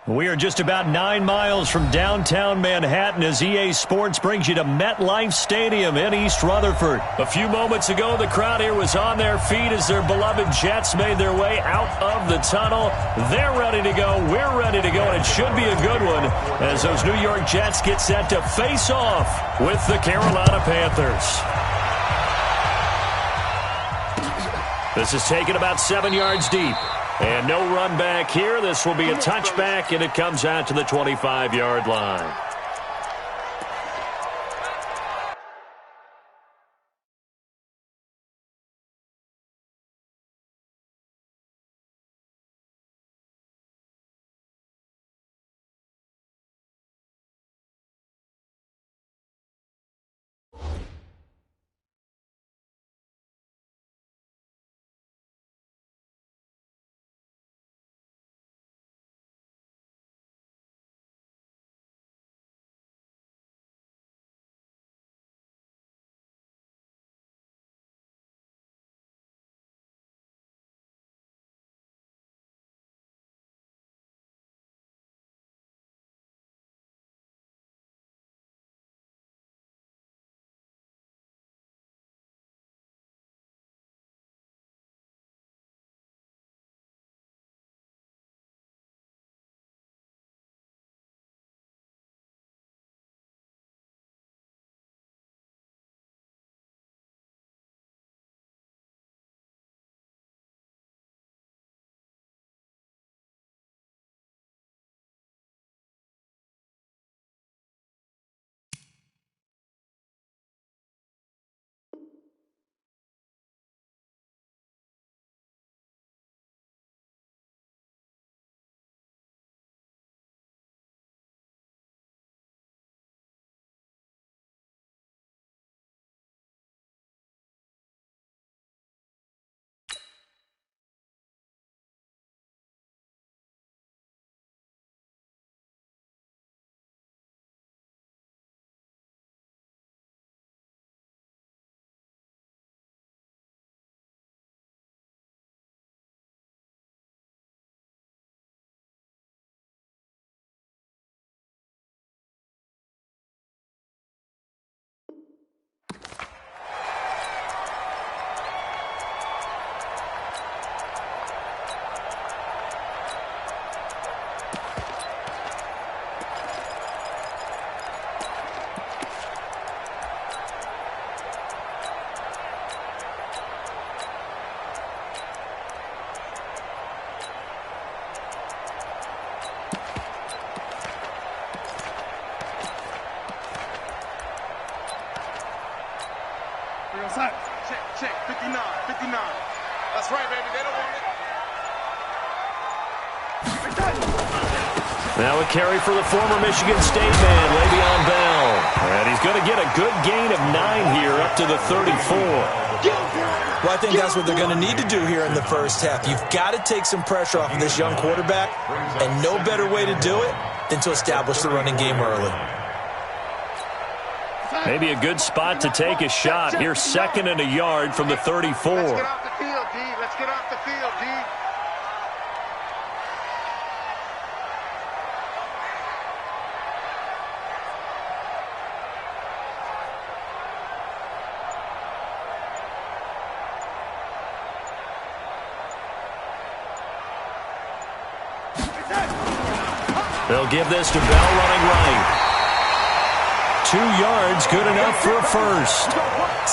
We are just about 9 miles from downtown Manhattan as EA Sports brings you to MetLife Stadium in East Rutherford. A few moments ago, the crowd here was on their feet as their beloved Jets made their way out of the tunnel. They're ready to go. We're ready to go, and it should be a good one as those New York Jets get set to face off with the Carolina Panthers. This is taken about 7 yards deep. And no run back here. This will be a touchback, and it comes out to the 25-yard line. Check, 59. That's right, baby. They don't want it. Now a carry for the former Michigan State man, Le'Veon Bell. And he's going to get a good gain of 9 here up to the 34. Well, I think that's what they're going to need to do here in the first half. You've got to take some pressure off of this young quarterback, and no better way to do it than to establish the running game early. Maybe a good spot to take a shot. Here's 2nd and a yard from the 34. Let's get off the field, D. Let's get off the field, D. They'll give this to Bell running right. 2 yards, good enough for a first.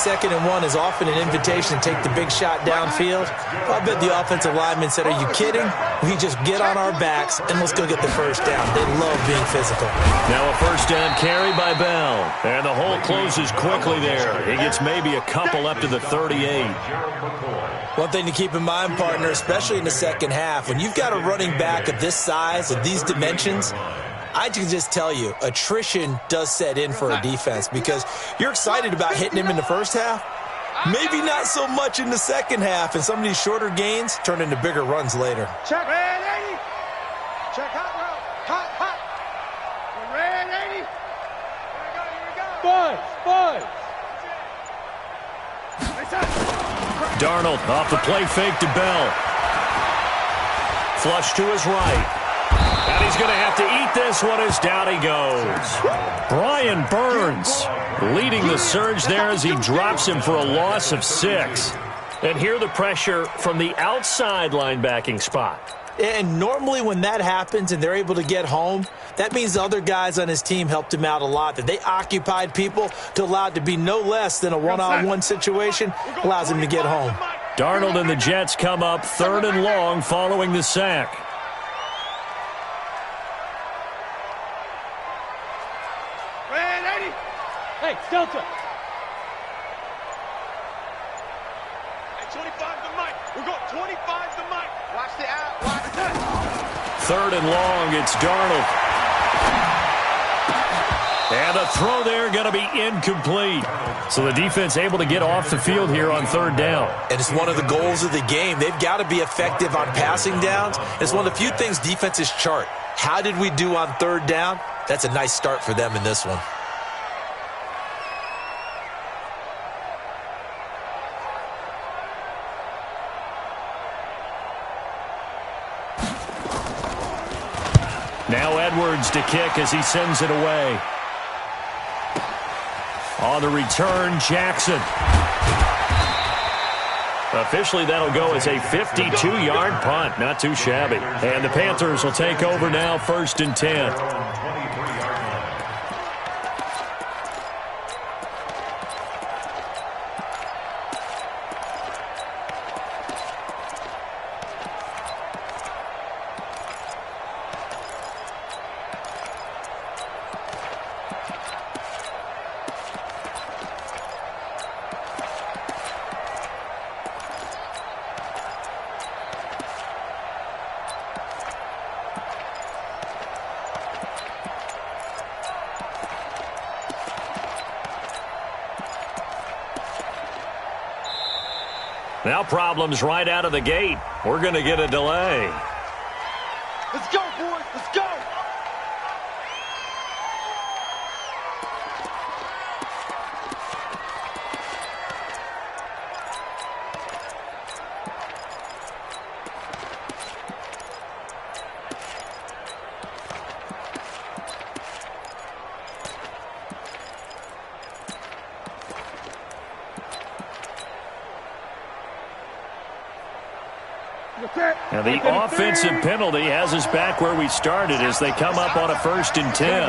2nd and 1 is often an invitation to take the big shot downfield. I bet the offensive lineman said, are you kidding? We just get on our backs and let's go get the first down. They love being physical. Now a first down carry by Bell. And the hole closes quickly there. He gets maybe a couple up to the 38. One thing to keep in mind, partner, especially in the second half, when you've got a running back of this size, of these dimensions, I can just tell you, attrition does set in for a defense because you're excited about hitting him in the first half. Maybe not so much in the second half, and some of these shorter gains turn into bigger runs later. Check, red 80. Check, hot route. Hot. Red 80. Here we go. Darnold off the play fake to Bell. Flush to his right. And he's going to have to eat this one as down he goes. Brian Burns leading the surge there as he drops him for a loss of 6. And here the pressure from the outside linebacking spot. And normally when that happens and they're able to get home, that means the other guys on his team helped him out a lot. That they occupied people to allow it to be no less than a one-on-one situation allows him to get home. Darnold and the Jets come up 3rd and long following the sack. Hey, Delta. 25 to Mike. We're going 25 to Mike. Watch the out. Watch the 3rd and long. It's Darnold. And a throw there going to be incomplete. So the defense able to get off the field here on 3rd down. And it's one of the goals of the game. They've got to be effective on passing downs. It's one of the few things defenses chart. How did we do on 3rd down? That's a nice start for them in this one. Now Edwards to kick as he sends it away. On the return, Jackson. Officially, that'll go as a 52-yard punt. Not too shabby. And the Panthers will take over now, 1st and 10. Now problems right out of the gate. We're going to get a delay. Let's go, boys. Let's go. And the offensive penalty has us back where we started as they come up on a 1st and 10.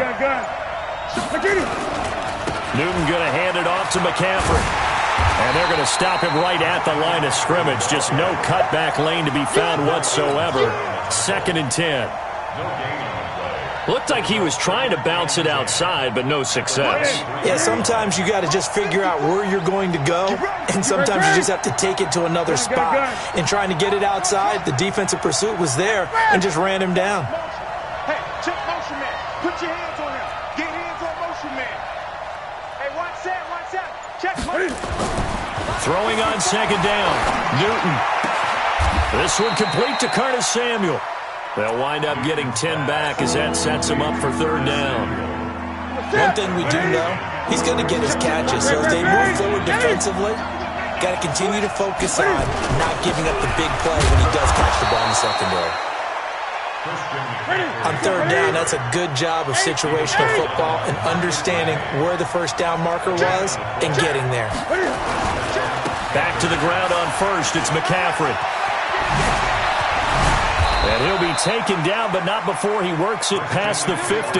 Newton going to hand it off to McCaffrey. And they're going to stop him right at the line of scrimmage. Just no cutback lane to be found whatsoever. 2nd and 10. Looked like he was trying to bounce it outside, but no success. Yeah, sometimes you got to just figure out where you're going to go, and sometimes you just have to take it to another spot. In trying to get it outside, the defensive pursuit was there and just ran him down. Hey, check motion man. Put your hands on him. Get hands on motion man. Hey, watch that. Check motion. Throwing on 2nd down. Newton. This one complete to Curtis Samuel. They'll wind up getting 10 back as that sets him up for 3rd down. One thing we do know, he's going to get his catches. So as they move forward defensively, got to continue to focus on not giving up the big play when he does catch the ball in the secondary. On 3rd down, that's a good job of situational football and understanding where the 1st down marker was and getting there. Back to the ground on 1st, it's McCaffrey. And he'll be taken down, but not before he works it past the 50.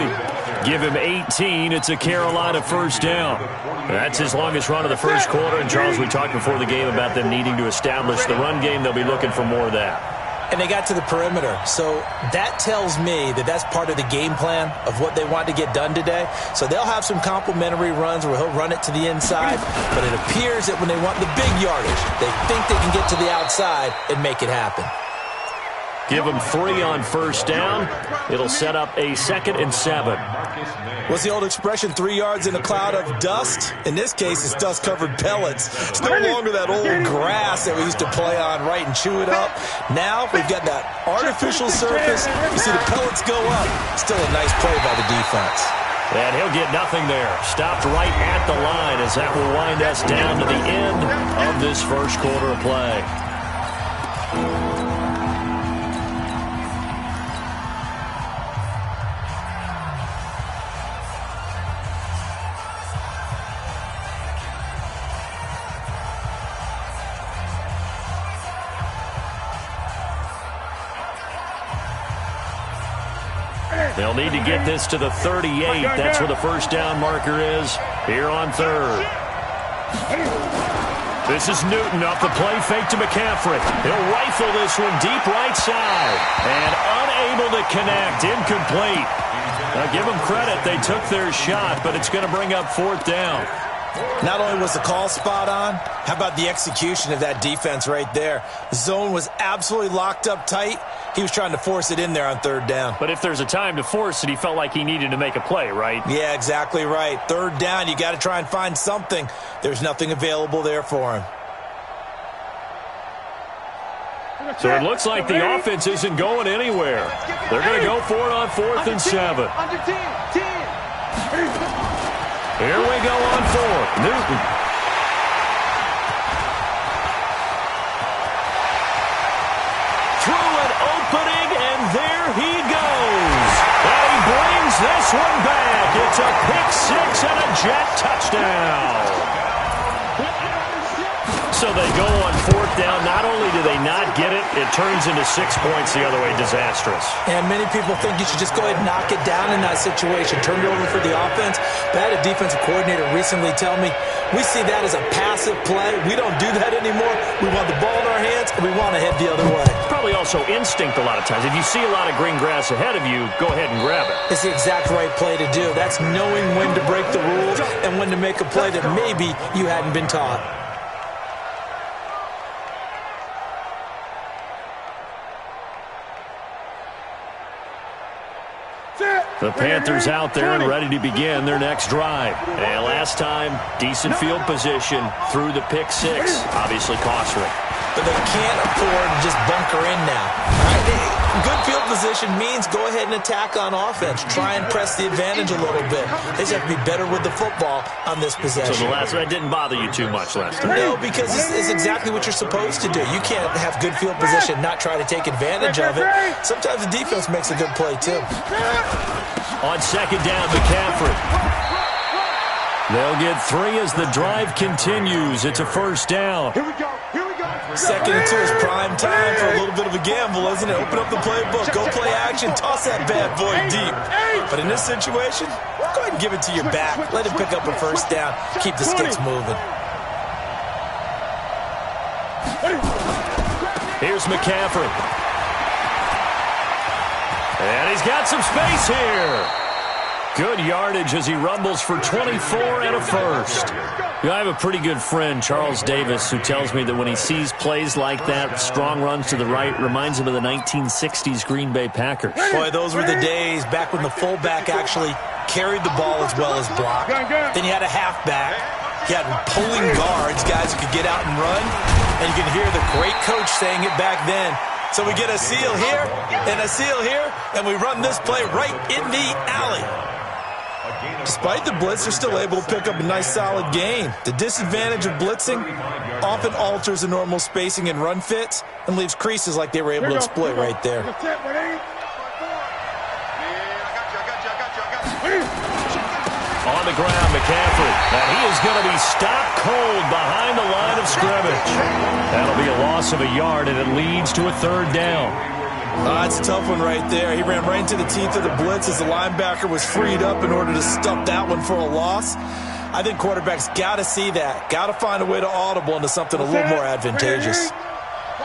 Give him 18. It's a Carolina 1st down. That's his longest run of the 1st quarter. And, Charles, we talked before the game about them needing to establish the run game. They'll be looking for more of that. And they got to the perimeter. So that tells me that that's part of the game plan of what they want to get done today. So they'll have some complimentary runs where he'll run it to the inside. But it appears that when they want the big yardage, they think they can get to the outside and make it happen. Give them 3 on 1st down. It'll set up a 2nd and 7. What's the old expression, 3 yards in a cloud of dust? In this case, it's dust-covered pellets. It's no longer that old grass that we used to play on, right, and chew it up. Now we've got that artificial surface. You see the pellets go up. Still a nice play by the defense. And he'll get nothing there. Stopped right at the line as that will wind us down to the end of this 1st quarter of play. They'll need to get this to the 38. That's where the first down marker is here on third. This is Newton off the play fake to McCaffrey. He'll rifle this one deep right side. And unable to connect. Incomplete. Now give them credit. They took their shot, but it's going to bring up fourth down. Not only was the call spot on, how about the execution of that defense right there? The zone was absolutely locked up tight. He was trying to force it in there on third down. But if there's a time to force it, he felt like he needed to make a play, right? Yeah, exactly right. Third down, you got to try and find something. There's nothing available there for him. So it looks like the offense isn't going anywhere. They're going to go for it on 4th and 7. Under 10. Here we go on 4th. Newton. Through an opening, and there he goes. And he brings this one back. It's a pick 6 and a Jet touchdown. So they go on 4th down. Not only do they not get it, it turns into 6 points the other way. Disastrous. And many people think you should just go ahead and knock it down in that situation. Turn it over for the offense. But I had a defensive coordinator recently tell me, we see that as a passive play. We don't do that anymore. We want the ball in our hands, and we want to head the other way. Probably also instinct a lot of times. If you see a lot of green grass ahead of you, go ahead and grab it. It's the exact right play to do. That's knowing when to break the rules and when to make a play that maybe you hadn't been taught. The Panthers out there and ready to begin their next drive. And last time, decent field position through the pick 6. Obviously costly. But they can't afford to just bunker in now. Right? Good field position means go ahead and attack on offense. Try and press the advantage a little bit. They just have to be better with the football on this possession. So the last one didn't bother you too much last time? No, because it's exactly what you're supposed to do. You can't have good field position, not try to take advantage of it. Sometimes the defense makes a good play, too. On 2nd down, McCaffrey. They'll get 3 as the drive continues. It's a first down. Here we go. 2nd and 2 is prime time for a little bit of a gamble, isn't it? Open up the playbook, go play action, toss that bad boy deep. But in this situation, go ahead and give it to your back. Let him pick up a first down. Keep the sticks moving. Here's McCaffrey. And he's got some space here. Good yardage as he rumbles for 24 and a first. You know, I have a pretty good friend, Charles Davis, who tells me that when he sees plays like that, strong runs to the right, reminds him of the 1960s Green Bay Packers. Boy, those were the days back when the fullback actually carried the ball as well as blocked. Then you had a halfback. You had pulling guards, guys who could get out and run. And you can hear the great coach saying it back then. So we get a seal here and a seal here, and we run this play right in the alley. Despite the blitz, they're still able to pick up a nice solid gain. The disadvantage of blitzing often alters the normal spacing and run fits and leaves creases like they were able to exploit right there. On the ground, McCaffrey. And he is going to be stopped cold behind the line of scrimmage. That'll be a loss of a yard, and it leads to a 3rd down. That's a tough one right there. He ran right into the teeth of the blitz as the linebacker was freed up in order to stuff that one for a loss. I think quarterbacks got to see that. Got to find a way to audible into something a little more advantageous.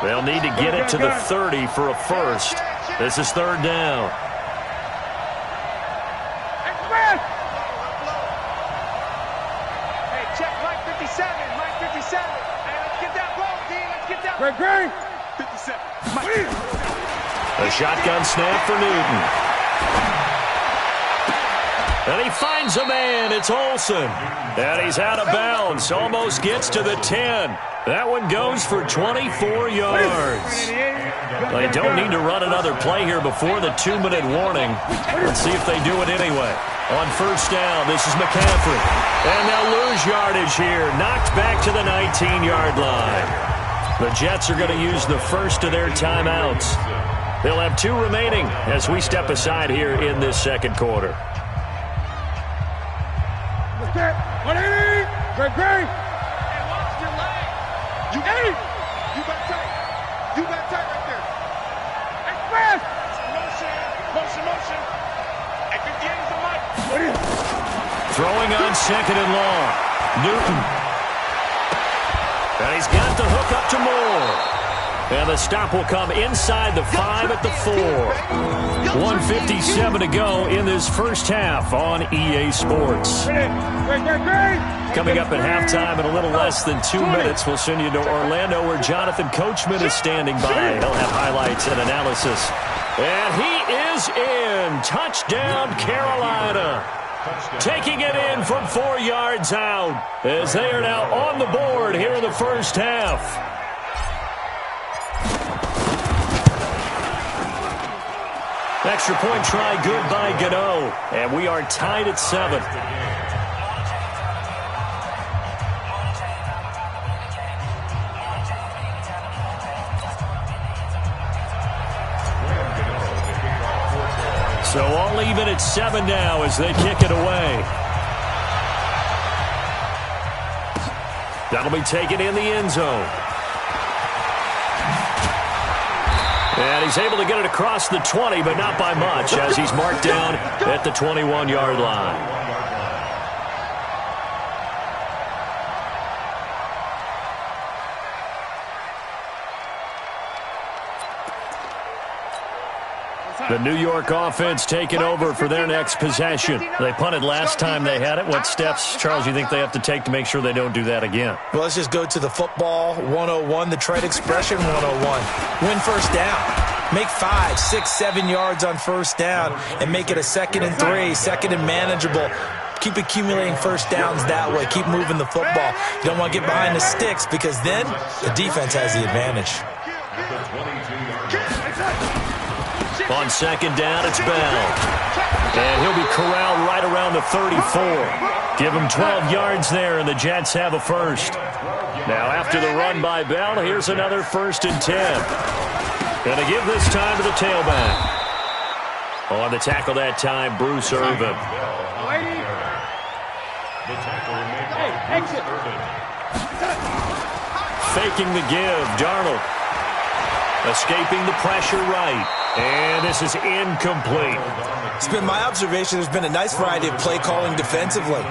They'll need to get it to the 30 for a first. This is 3rd down. Hey, check Mike 57. Mike 57. Hey, let's get that ball, D. Let's get that. Great. 57. Mike. A shotgun snap for Newton. And he finds a man. It's Olsen. And he's out of bounds. Almost gets to the 10. That one goes for 24 yards. They don't need to run another play here before the 2-minute warning. Let's see if they do it anyway. On 1st down, this is McCaffrey. And they'll lose yardage here. Knocked back to the 19-yard line. The Jets are going to use the first of their timeouts. They'll have 2 remaining as we step aside here in this 2nd quarter. 180. Great. Hey, watch your leg. You got tight. You got tight right there. Express. Motion. Throwing on second and long. Newton. And he's got the hook up to Moore. And the stop will come inside the 5 at the 4. 1:57 to go in this first half on EA Sports. Coming up at halftime in a little less than 2 minutes, we'll send you to Orlando where Jonathan Coachman is standing by. He'll have highlights and analysis. And he is in. Touchdown, Carolina. Taking it in from 4 yards out as they are now on the board here in the first half. Extra point try good by Gano. And we are tied at 7. So all even at 7 now as they kick it away. That'll be taken in the end zone. And he's able to get it across the 20, but not by much as he's marked down at the 21-yard line. The New York offense taking over for their next possession. They punted last time they had it. What steps, Charles, you think they have to take to make sure they don't do that again? Well, let's just go to the football 101, the trade expression 101. Win first down. Make 5, 6, 7 yards on first down and make it a 2nd and 3, 2nd and manageable. Keep accumulating first downs that way. Keep moving the football. You don't want to get behind the sticks because then the defense has the advantage. On second down, it's Bell. And he'll be corralled right around the 34. Give him 12 yards there, and the Jets have a first. Now, after the run by Bell, here's another 1st and 10. Going to give this time to the tailback. On the tackle that time, Bruce Irvin. Faking the give, Darnold. Escaping the pressure right. And this is incomplete. It's been my observation there's been a nice variety of play calling defensively.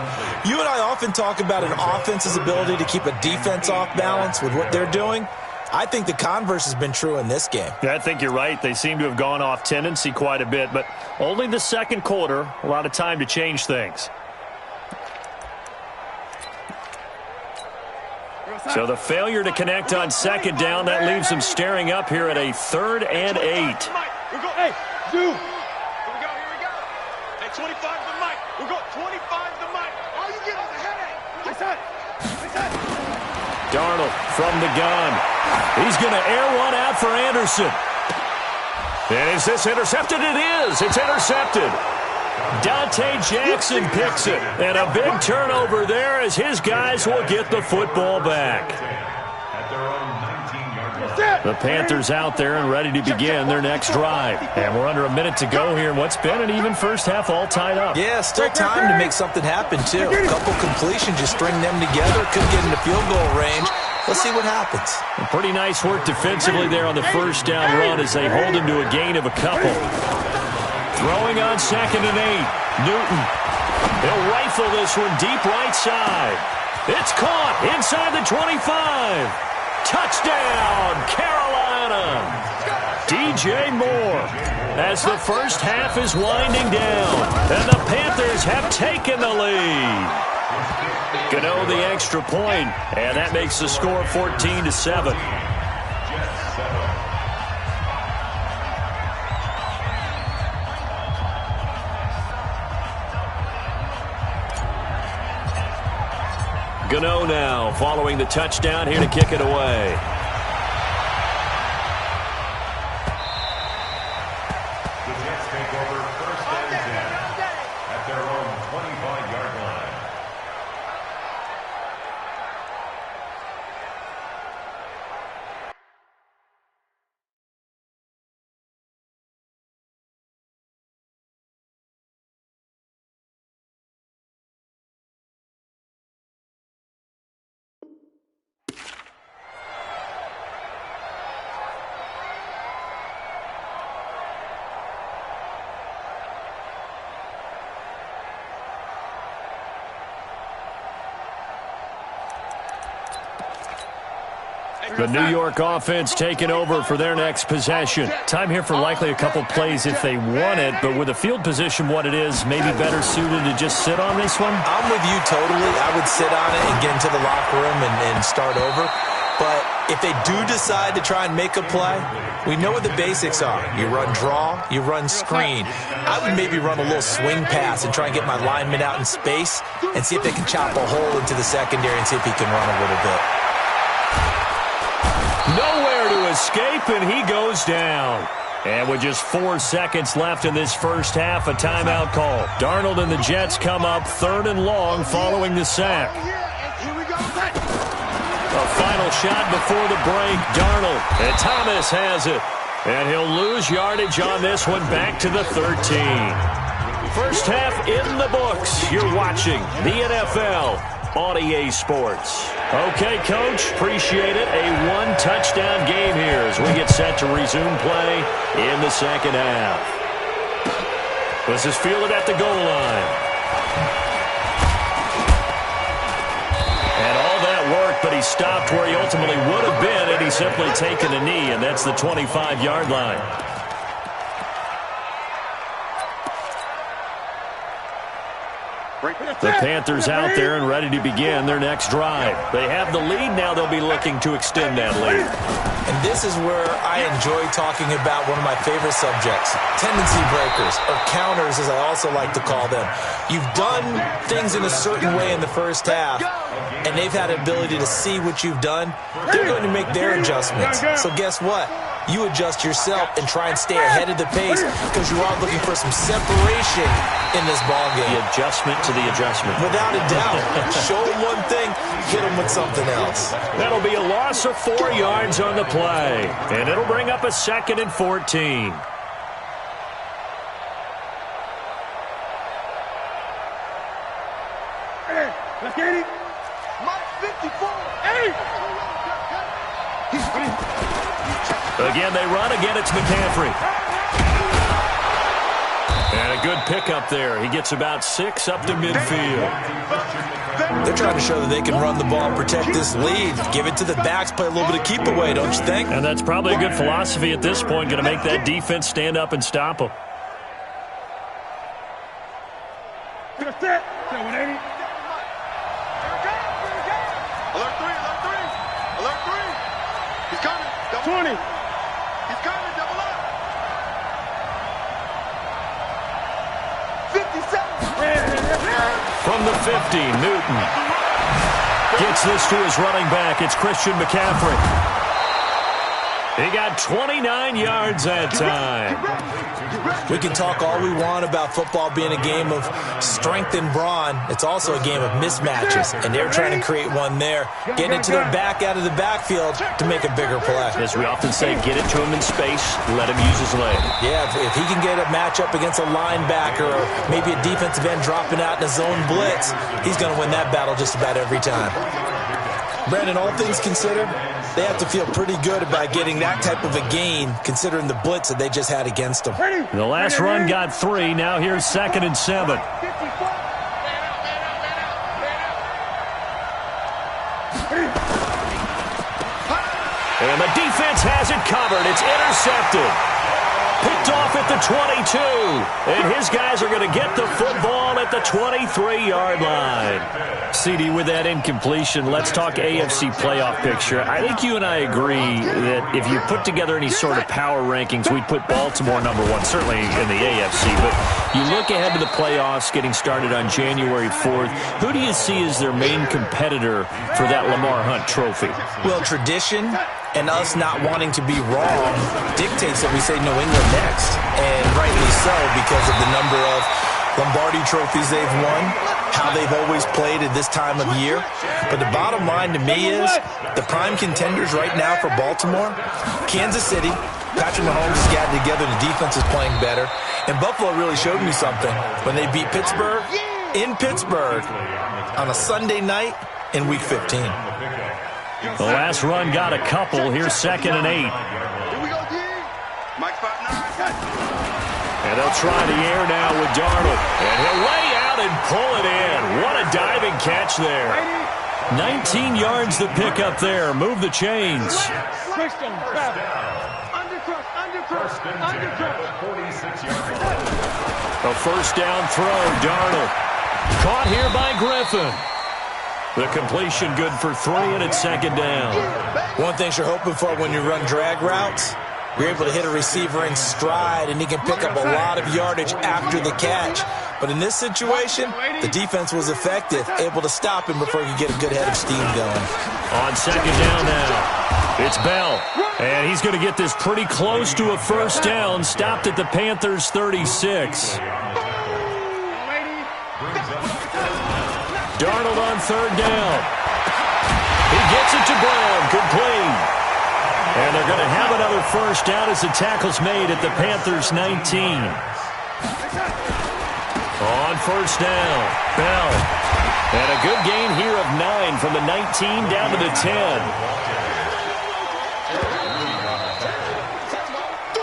You and I often talk about an offense's ability to keep a defense off balance with what they're doing. I think the converse has been true in this game. Yeah, I think you're right. They seem to have gone off tendency quite a bit, but only the second quarter, a lot of time to change things. So the failure to connect on second down, that leaves them staring up here at a 3rd and 8. Hey, Zoo. Here we go. Hey, 25 to the mic. We'll go 25 to the mic. All you get is a headache. Listen. Darnold from the gun. He's going to air one out for Anderson. And is this intercepted? It is. It's intercepted. Dante Jackson picks it. And a big turnover there as his guys will get the football back. The Panthers out there and ready to begin their next drive. And we're under a minute to go here in what's been an even first half, all tied up. Yeah, still time to make something happen, too. A couple completions, just string them together. Could get into field goal range. Let's see what happens. Pretty nice work defensively there on the first down run as they hold him to a gain of a couple. Throwing on 2nd and 8. Newton. He'll rifle this one deep right side. It's caught inside the 25. Touchdown, Carolina. DJ Moore as the first half is winding down. And the Panthers have taken the lead. Gano the extra point, and that makes the score 14-7. Gano now following the touchdown here to kick it away. The Jets take over 1st and 10 at their own 25-yard line. The New York offense taking over for their next possession. Time here for likely a couple plays if they want it, but with the field position what it is, maybe better suited to just sit on this one? I'm with you totally. I would sit on it and get into the locker room and start over. But if they do decide to try and make a play, we know what the basics are. You run draw, you run screen. I would maybe run a little swing pass and try and get my lineman out in space and see if they can chop a hole into the secondary and see if he can run a little bit. Nowhere to escape, and he goes down. And with just 4 seconds left in this first half, a timeout call. Darnold and the Jets come up 3rd and long following the sack. A final shot before the break. Darnold, and Thomas has it. And he'll lose yardage on this one, back to the 13. First half in the books. You're watching the NFL on EA Sports. Okay, Coach, appreciate it. A 1-touchdown game here as we get set to resume play in the second half. This is fielded at the goal line. And all that work, but he stopped where he ultimately would have been had he simply taken a knee, and that's the 25-yard line. The Panthers out there and ready to begin their next drive. They have the lead. Now they'll be looking to extend that lead. And this is where I enjoy talking about one of my favorite subjects, tendency breakers, or counters as I also like to call them. You've done things in a certain way in the first half, and they've had the ability to see what you've done. They're going to make their adjustments. So guess what? You adjust yourself and try and stay ahead of the pace because you are looking for some separation in this ballgame. The adjustment to the adjustment. Without a doubt. Show them one thing, hit them with something else. That'll be a loss of 4 yards on the play. And it'll bring up a 2nd and 14. Hey, let's get it. Mike 54. Hey. Again, they run. Again, it's McCaffrey. And a good pickup there. He gets about 6 up to midfield. They're trying to show that they can run the ball and protect this lead. Give it to the backs, play a little bit of keep away, don't you think? And that's probably a good philosophy at this point, going to make that defense stand up and stop them. Alert 3. Alert 3. He's coming. 20. He's coming. Double up. 57. From the 50, Newton gets this to his running back. It's Christian McCaffrey. He got 29 yards that time. We can talk all we want about football being a game of strength and brawn. It's also a game of mismatches, and they're trying to create one there, getting it to their back out of the backfield to make a bigger play. As we often say, get it to him in space, let him use his leg. Yeah, if he can get a matchup against a linebacker or maybe a defensive end dropping out in a zone blitz, he's going to win that battle just about every time. Brandon, all things considered, they have to feel pretty good about getting that type of a gain considering the blitz that they just had against them. The last run got 3. Now here's 2nd and 7. And the defense has it covered. It's intercepted. Picked off at the 22. And his guys are going to get the football at the 23-yard line. CD, with that incompletion, let's talk AFC playoff picture. I think you and I agree that if you put together any sort of power rankings, we'd put Baltimore number 1, certainly in the AFC. But you look ahead to the playoffs getting started on January 4th. Who do you see as their main competitor for that Lamar Hunt trophy? Well, tradition and us not wanting to be wrong dictates that we say New England next. And rightly so, because of the number of Lombardi trophies they've won, how they've always played at this time of year. But the bottom line to me is the prime contenders right now for Baltimore, Kansas City. Patrick Mahomes has gotten together, the defense is playing better. And Buffalo really showed me something when they beat Pittsburgh in Pittsburgh on a Sunday night in Week 15. The last run got a couple. Here's 2nd and 8. Here we go, D. Mike 5-9. And they'll try the air now with Darnold. And he'll lay out and pull it in. What a diving catch there. 19 yards to pick up there. Move the chains. Switch them. Undercrush. A first down throw. Darnold. Caught here by Griffin. The completion good for 3, and it's second down. One thing you're hoping for when you run drag routes, you're able to hit a receiver in stride, and he can pick up a lot of yardage after the catch. But in this situation, the defense was effective, able to stop him before he could get a good head of steam going. On second down now, it's Bell. And he's going to get this pretty close to a first down, stopped at the Panthers' 36. Darnold on third down. He gets it to Brown, complete. And they're going to have another first down as the tackle's made at the Panthers' 19. On first down, Bell. And a good gain here of 9 from the 19 down to the 10.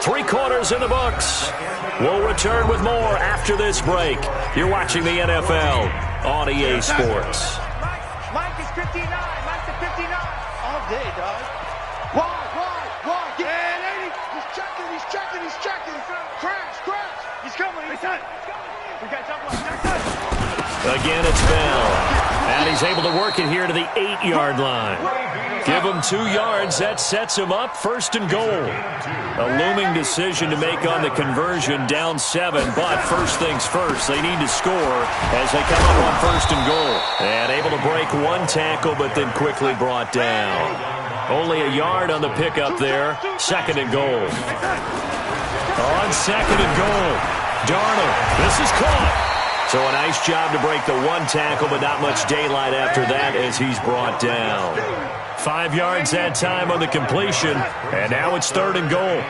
3 quarters in the books. We'll return with more after this break. You're watching the NFL on EA Sports. Mike is 59. Mike is 59. All day, dog. Wide. Yeah, he's checking. Crash. He's coming. We got jump left. Again, it's Bell. And he's able to work it here to the 8-yard line. Give him 2 yards. That sets him up first and goal. A looming decision to make on the conversion, down 7. But first things first, they need to score as they come up on first and goal. And able to break 1 tackle, but then quickly brought down. Only a yard on the pickup there. Second and goal. On second and goal, Darnold. This is caught. So a nice job to break the 1 tackle, but not much daylight after that as he's brought down. 5 yards that time on the completion, and now it's third and goal.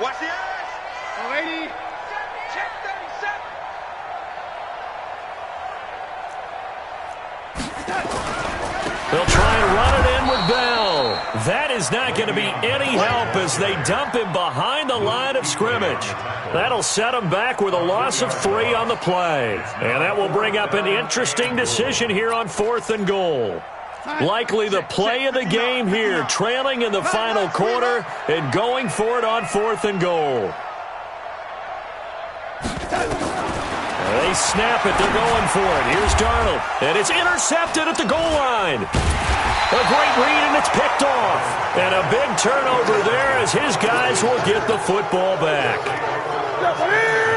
Watch the eyes. 180. Check 37. They'll try and run it in with Bell. That is not going to be any help as they dump him behind the line of scrimmage. That'll set him back with a loss of 3 on the play. And that will bring up an interesting decision here on fourth and goal. Likely the play of the game here, trailing in the final quarter and going for it on fourth and goal. They snap it. They're going for it. Here's Darnold. And it's intercepted at the goal line. A great read, and it's picked off. And a big turnover there as his guys will get the football back.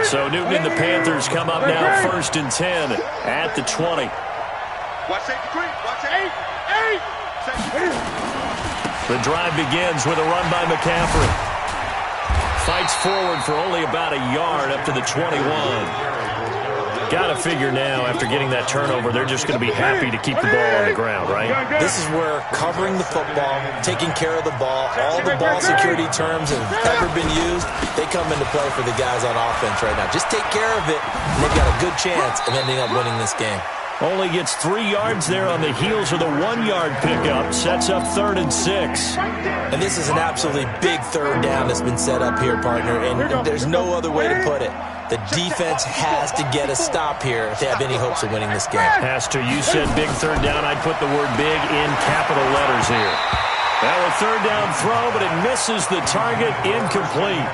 So Newton and the Panthers come up now first and 10 at the 20. Watch safety creep. Watch 8. The drive begins with a run by McCaffrey. Fights forward for only about a yard up to the 21. Got to figure now, after getting that turnover, they're just going to be happy to keep the ball on the ground, right? This is where covering the football, taking care of the ball, all the ball security terms have ever been used, they come into play for the guys on offense right now. Just take care of it, and they've got a good chance of ending up winning this game. Only gets 3 yards there on the heels of the 1-yard pickup. Sets up third and 6. And this is an absolutely big third down that's been set up here, partner, and there's no other way to put it. The defense has to get a stop here if they have any hopes of winning this game. Has to. You said big third down. I'd put the word big in capital letters here. Now a third down throw, but it misses the target, incomplete.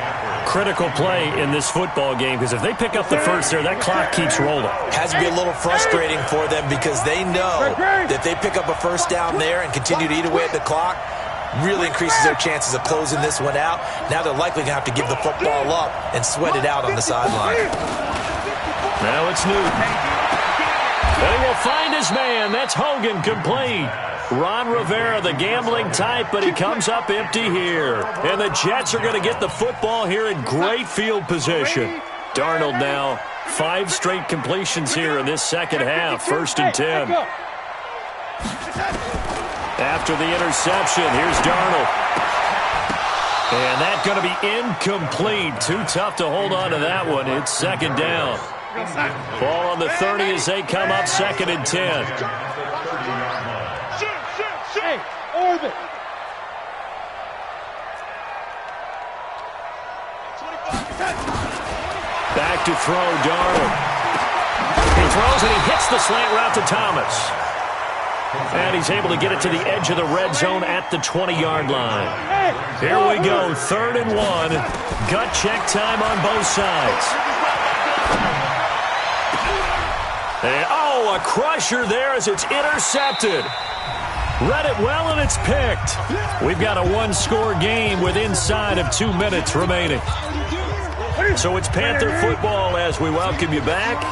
Critical play in this football game because if they pick up the first there, that clock keeps rolling. Has to be a little frustrating for them because they know that if they pick up a first down there and continue to eat away at the clock, really increases their chances of closing this one out. Now they're likely going to have to give the football up and sweat it out on the sideline. Now it's Newton. They will find his man. That's Hogan, complete. Ron Rivera, the gambling type, but he comes up empty here. And the Jets are going to get the football here in great field position. Darnold now, 5 straight completions here in this second half. First and 10. After the interception, here's Darnold. And that's going to be incomplete. Too tough to hold on to that one. It's second down. Ball on the 30 as they come up second and 10. Hey, orbit. Back to throw, Darnold. He throws and he hits the slant route to Thomas. And he's able to get it to the edge of the red zone at the 20-yard line. Here we go, 3rd and 1. Gut check time on both sides. And, oh, a crusher there as it's intercepted. Read it well, and it's picked. We've got a one-score game with inside of 2 minutes remaining. So it's Panther football as we welcome you back.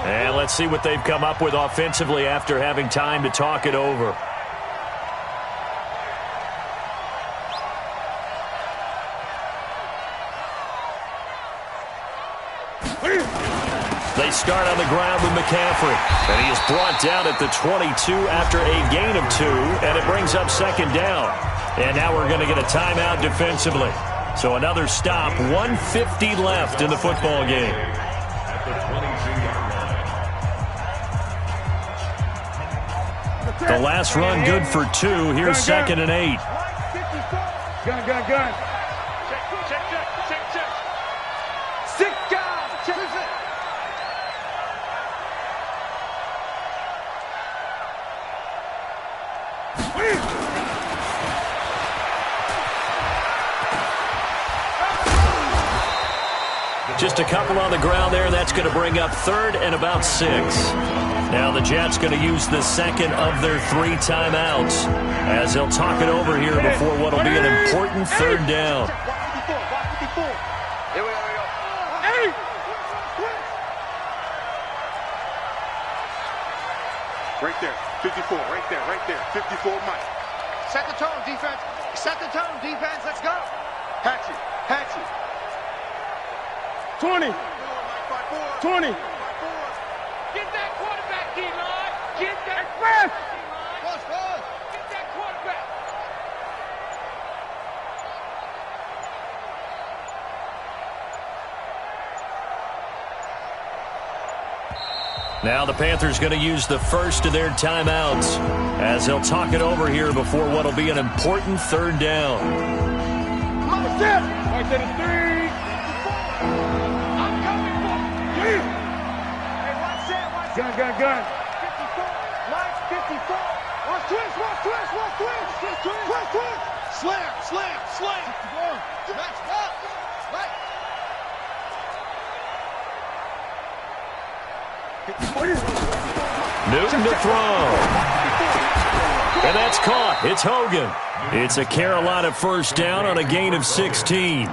And let's see what they've come up with offensively after having time to talk it over. They start on the ground with McCaffrey. And he is brought down at the 22 after a gain of 2. And it brings up 2nd down. And now we're going to get a timeout defensively. So another stop, 1:50 left in the football game. The last run good for 2. Here's 2nd and 8. Gun. Check. Sit down. Check. Just a couple on the ground there. That's going to bring up 3rd and about 6. Now the Jets going to use the 2nd of their 3 timeouts as they'll talk it over here before what will be an important 3rd down. Here we go. Right there, 54, right there, 54, Mike. Set the tone, defense. Let's go. Hatchet. 20. 20. Get that quarterback, D-line. Get that Express. Get that quarterback. Now the Panthers going to use the first of their timeouts as they'll talk it over here before what will be an important 3rd down. Right to the 3. I'm coming for you. Hey, watch that. Gun. 54. Mike, 54. Watch twist. Slam. Match up. Right. Newton to throw. And that's caught. It's Hogan. It's a Carolina 1st down on a gain of 16.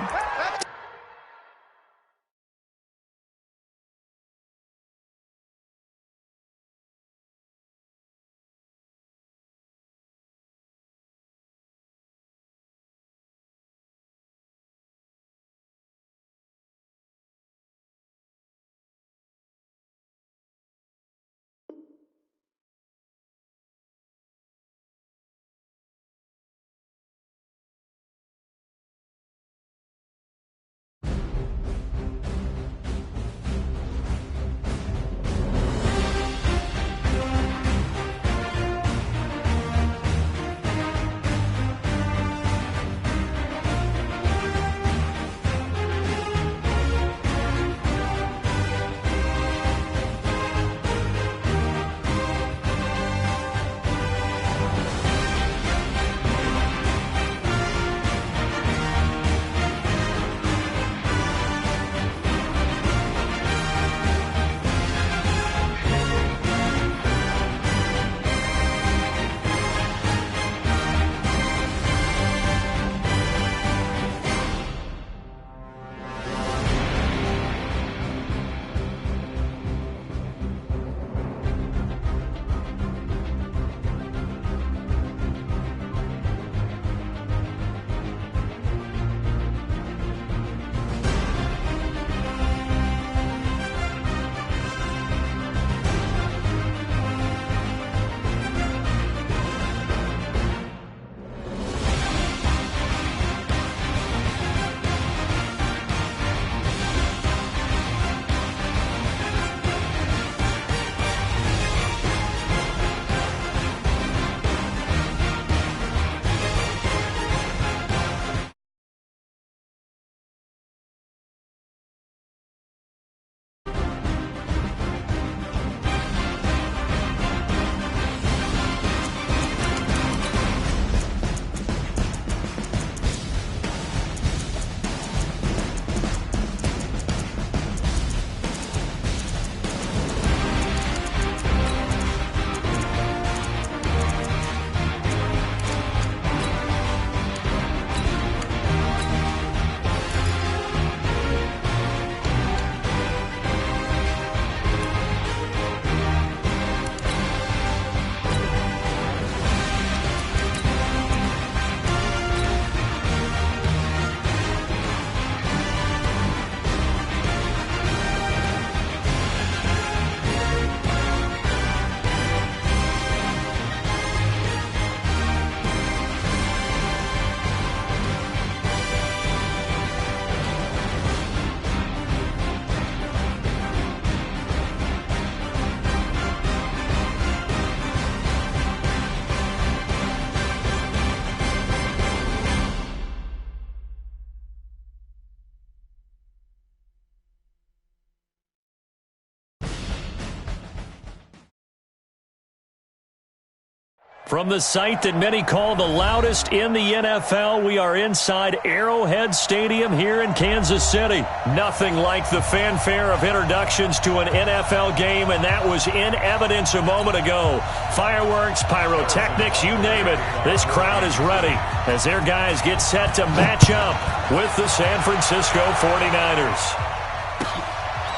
From the site that many call the loudest in the NFL, we are inside Arrowhead Stadium here in Kansas City. Nothing like the fanfare of introductions to an NFL game, and that was in evidence a moment ago. Fireworks, pyrotechnics, you name it. This crowd is ready as their guys get set to match up with the San Francisco 49ers.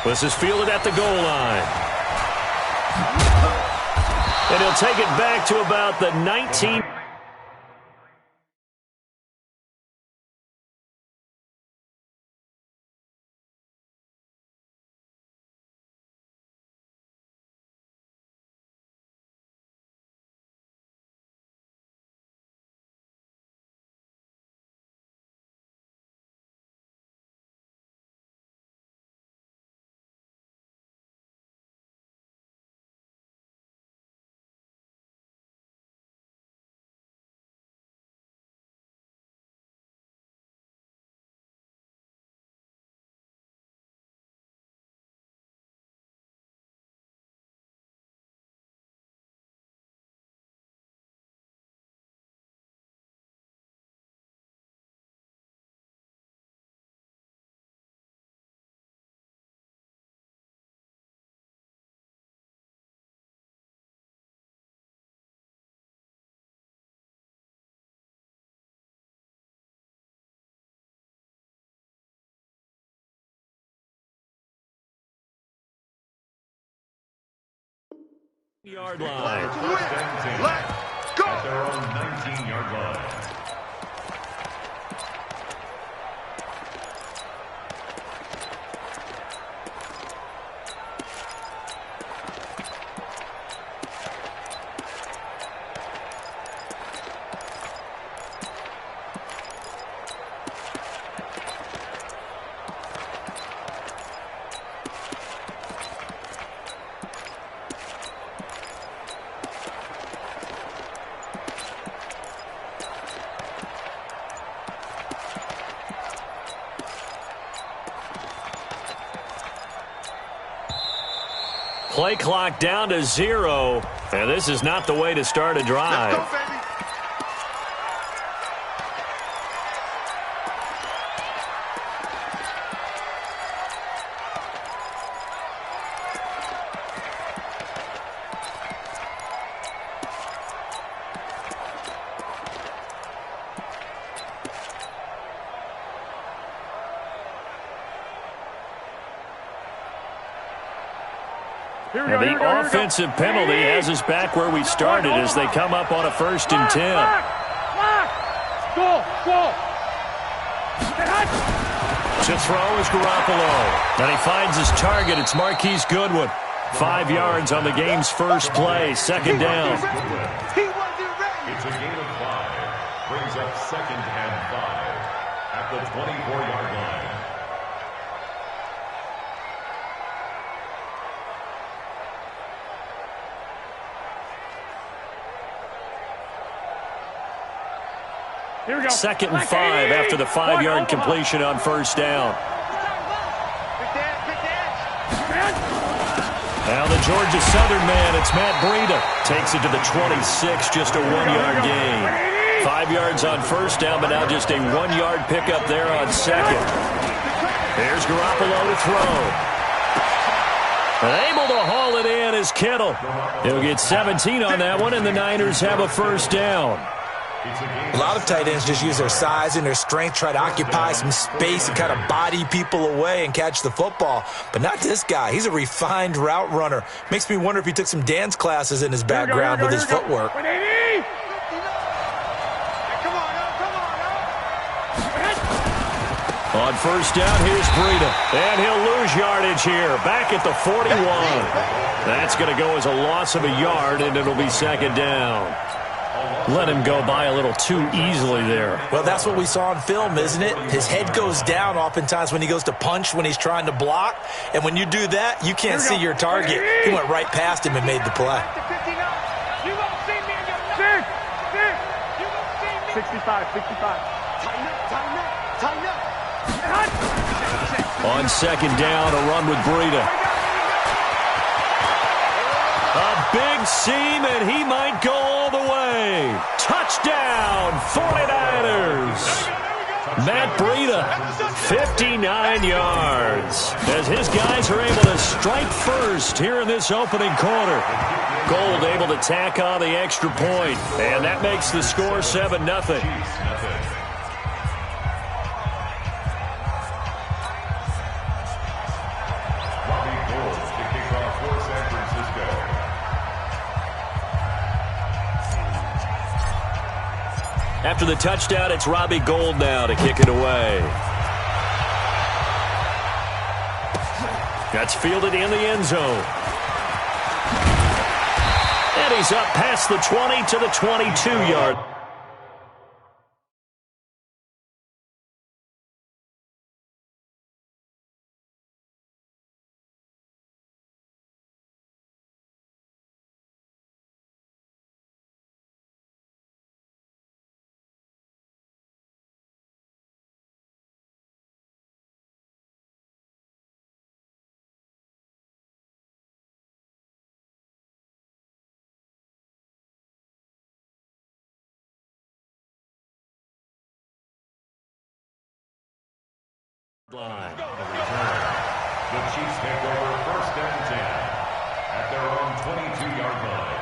This is fielded at the goal line. And he'll take it back to about the 19. Yard line. First and 10. Let's go. At their own 19-yard line. Play clock down to 0, and this is not the way to start a drive. Let's go, baby. And the offensive penalty has us back where we started as they come up on a 1st and 10. To throw is Garoppolo. And he finds his target. It's Marquise Goodwin. 5 yards on the game's first play. 2nd down. He wasn't ready. It's a gain of 5. Brings up 2nd and 5 at the 24-yard line. Here we go. 2nd and 5 after the 5-yard completion on 1st down. Now the Georgia Southern man, it's Matt Breida. Takes it to the 26, just a 1-yard gain. 5 yards on 1st down, but now just a 1-yard pickup there on 2nd. Here's Garoppolo to throw. And able to haul it in is Kittle. He'll get 17 on that one, and the Niners have a 1st down. A lot of tight ends just use their size and their strength, try to occupy some space and kind of body people away and catch the football. But not this guy. He's a refined route runner. Makes me wonder if he took some dance classes in his background with his footwork. On 1st down, here's Breida. And he'll lose yardage here. Back at the 41. That's going to go as a loss of a yard, and it'll be 2nd down. Let him go by a little too easily there. Well, that's what we saw on film, isn't it? His head goes down oftentimes when he goes to punch, when he's trying to block. And when you do that, you can't see your target. He went right past him and made the play. 65. On 2nd down, a run with Breida. A big seam, and he might go all the way. Touchdown, 49ers. Matt Breida, 59 yards, as his guys are able to strike first here in this opening quarter. Gold able to tack on the extra point, and that makes the score 7-0. After the touchdown, it's Robbie Gould now to kick it away. That's fielded in the end zone. And he's up past the 20 to the 22-yard. The Chiefs take over 1st and 10 at their own 22-yard line.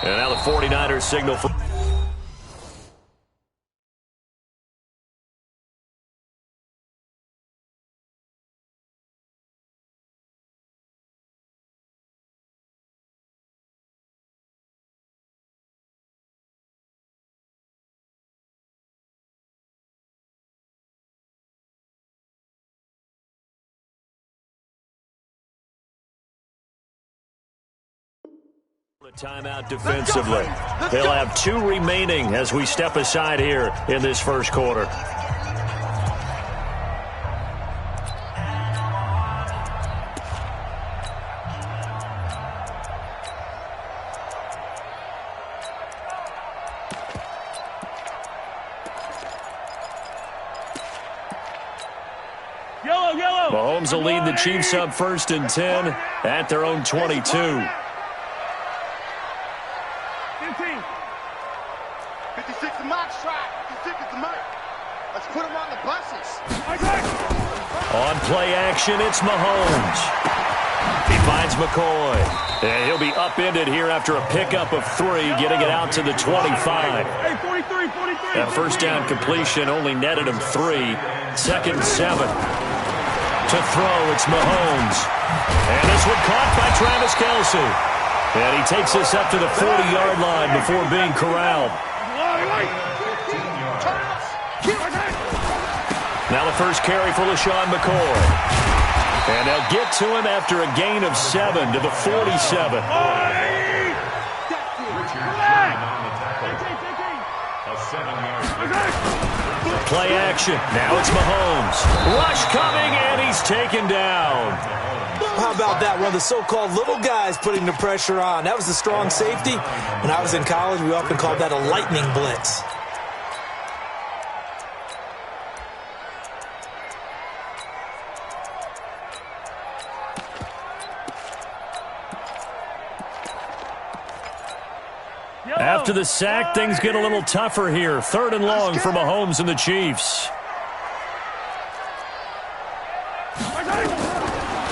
And now the 49ers signal for... Timeout defensively. They'll have 2 remaining as we step aside here in this first quarter. Mahomes will lead the Chiefs up 1st and 10 at their own 22. 56 the mock shot. 56 is the mark. Let's put him on the buses. On play action, it's Mahomes. He finds McCoy. And he'll be upended here after a pickup of 3, getting it out to the 25. Hey, 43. That first down completion only netted him 3. 2nd and 7. To throw, it's Mahomes. And this one caught by Travis Kelce. And he takes this up to the 40-yard line before being corralled. Now the first carry for LaShawn McCoy. And they'll get to him after a gain of 7 to the 47. Play action. Now it's Mahomes. Rush coming, and he's taken down. How about that? One of the so-called little guys putting the pressure on. That was a strong safety. When I was in college, we often called that a lightning blitz. After the sack, things get a little tougher here. 3rd and long for Mahomes and the Chiefs.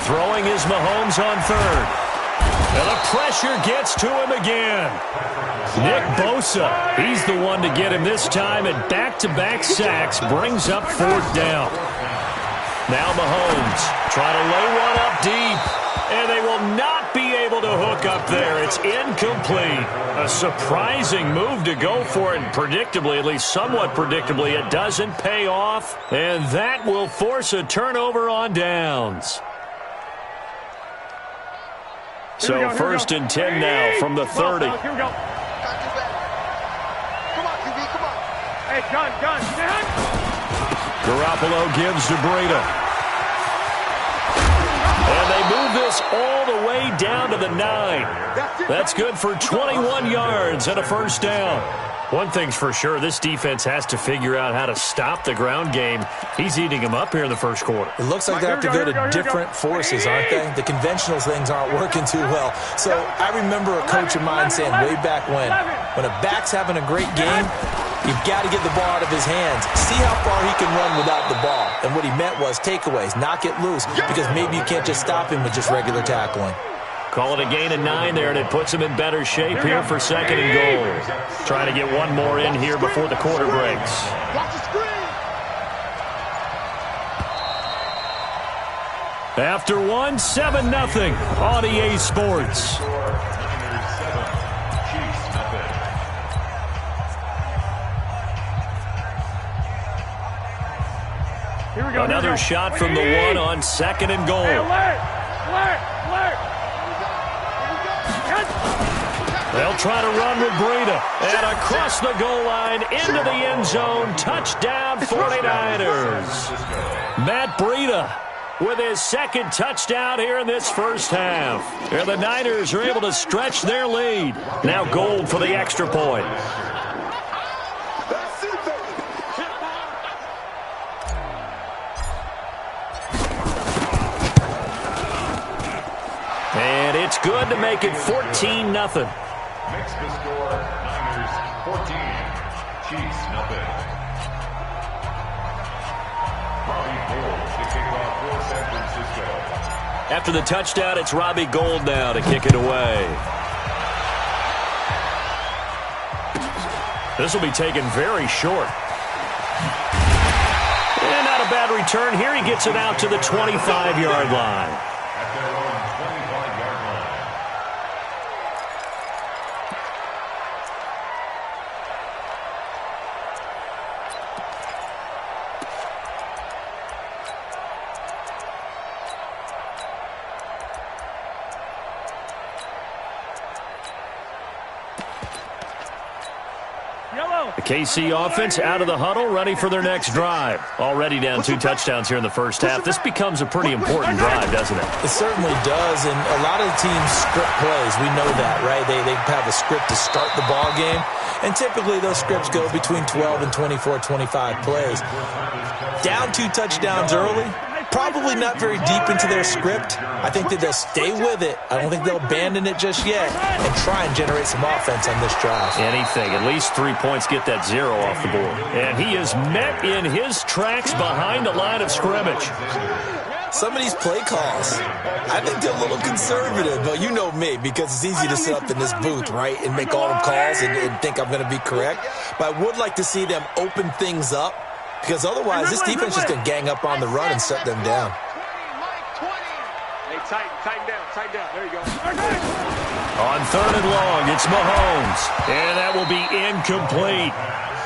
Throwing is Mahomes on 3rd. And the pressure gets to him again. Nick Bosa, he's the one to get him this time, and back-to-back sacks brings up 4th down. Now Mahomes trying to lay one up deep. And they will not be able to hook up there. It's incomplete. A surprising move to go for it. Predictably, at least somewhat predictably, it doesn't pay off. And that will force a turnover on downs. So 1st and 10 now from the 30. Here we go. Come on, QB, come on. Hey, gun. Garoppolo gives to Breida. And they move this all the way down to the 9. That's good for 21 yards and a 1st down. One thing's for sure, this defense has to figure out how to stop the ground game. He's eating them up here in the first quarter. It looks like they have to go to different forces, aren't they? The conventional things aren't working too well. So I remember a coach of mine saying way back when a back's having a great game, you've got to get the ball out of his hands. See how far he can run without the ball. And what he meant was takeaways, knock it loose, because maybe you can't just stop him with just regular tackling. Call it a gain of 9 there, and it puts him in better shape here for 2nd and goal. Trying to get one more in here before the quarter breaks. After 1, 7-0 on EA Sports. Here we go. Another shot from the 1 on 2nd and goal. They'll try to run with Breida. And across the goal line, into the end zone. Touchdown, 49ers. Matt Breida with his 2nd touchdown here in this first half. And the Niners are able to stretch their lead. Now Gold for the extra point. And it's good to make it 14-0. Makes the score Niners 14, Chiefs nothing. Robbie Gould to kick off for San Francisco. After the touchdown, it's Robbie Gould now to kick it away. This will be taken very short. And not a bad return. Here he gets it out to the 25-yard line. At their own 25-yard line. The KC offense out of the huddle, ready for their next drive. Already down 2 touchdowns here in the first half. This becomes a pretty important drive, doesn't it? It certainly does, and a lot of the teams script plays. We know that, right? They have a script to start the ball game, and typically those scripts go between 12 and 24, 25 plays. Down 2 touchdowns early, probably not very deep into their script. I think that they'll stay with it. I don't think they'll abandon it just yet and try and generate some offense on this drive. Anything. At least 3 points, get that 0 off the board. And he is met in his tracks behind the line of scrimmage. Some of these play calls, I think they're a little conservative, but you know me, because it's easy to sit up in this booth, right, and make all them calls and think I'm going to be correct. But I would like to see them open things up, because otherwise this defense is going to gang up on the run and shut them down. Hey, tighten down. There you go. On 3rd and long, it's Mahomes. And that will be incomplete.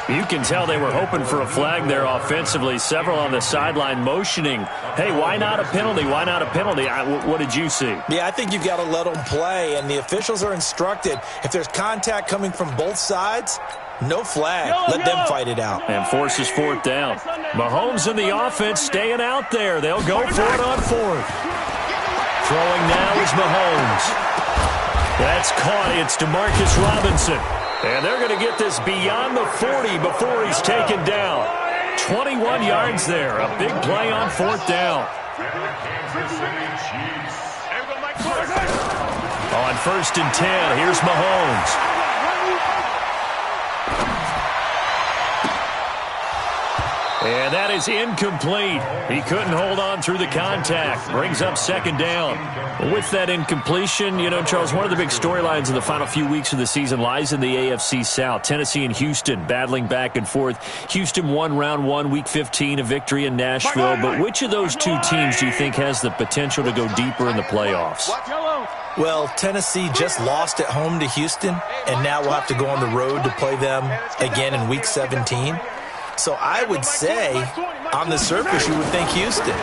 You can tell they were hoping for a flag there offensively. Several on the sideline motioning. Hey, why not a penalty? Why not a penalty? What did you see? Yeah, I think you've got to let them play, and the officials are instructed. If there's contact coming from both sides, no flag. Let them fight it out. And forces 4th down. Mahomes and the offense staying out there. They'll go for it on 4th. Throwing now is Mahomes. That's caught. It's DeMarcus Robinson. And they're going to get this beyond the 40 before he's taken down. 21 yards there. A big play on 4th down. On 1st and 10, here's Mahomes. And that is incomplete. He couldn't hold on through the contact. Brings up 2nd down. With that incompletion, you know, Charles, one of the big storylines in the final few weeks of the season lies in the AFC South. Tennessee and Houston battling back and forth. Houston won round 1, week 15, a victory in Nashville. But which of those 2 teams do you think has the potential to go deeper in the playoffs? Well, Tennessee just lost at home to Houston, and now we'll have to go on the road to play them again in week 17. So I would say, on the surface, you would think Houston.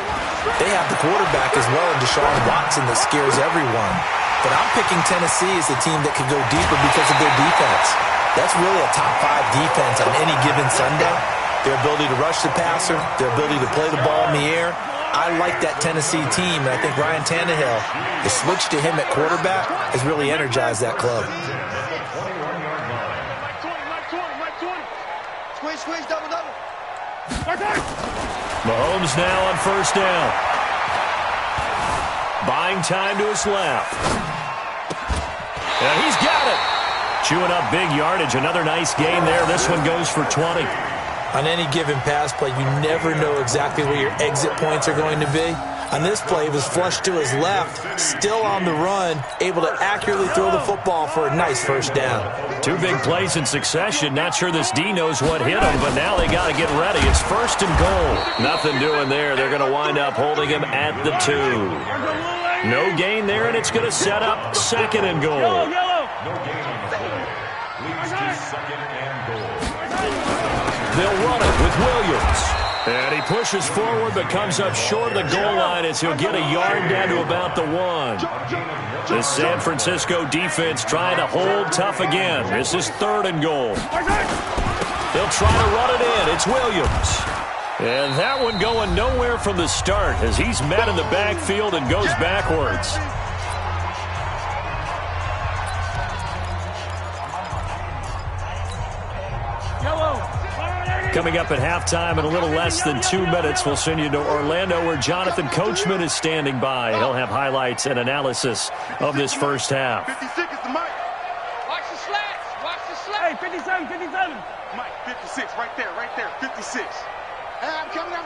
They have the quarterback as well in Deshaun Watson that scares everyone. But I'm picking Tennessee as the team that could go deeper because of their defense. That's really a top 5 defense on any given Sunday. Their ability to rush the passer, their ability to play the ball in the air. I like that Tennessee team, and I think Ryan Tannehill, the switch to him at quarterback, has really energized that club. squeeze, double. Mahomes now on first down. Buying time to his left. And he's got it. Chewing up big yardage. Another nice gain there. This one goes for 20. On any given pass play, you never know exactly where your exit points are going to be. On this play, he was flushed to his left, still on the run, able to accurately throw the football for a nice first down. 2 big plays in succession. Not sure this D knows what hit him, but now they got to get ready. It's first and goal. Nothing doing there. They're going to wind up holding him at the 2. No gain there, and it's going to set up second and goal. No gain on the play. Leads to second and goal. They'll run it with Williams. And he pushes forward but comes up short of the goal line as he'll get a yard down to about the 1. The San Francisco defense trying to hold tough again. This is third and goal. They'll try to run it in. It's Williams. And that one going nowhere from the start as he's met in the backfield and goes backwards. Coming up at halftime in a little less than 2 minutes, we'll send you to Orlando where Jonathan Coachman is standing by. He'll have highlights and analysis of this first half. 56 is the mic. Watch the slats. Watch the slats. Hey, 57. Mike, 56, right there, 56. Hey, I'm coming up.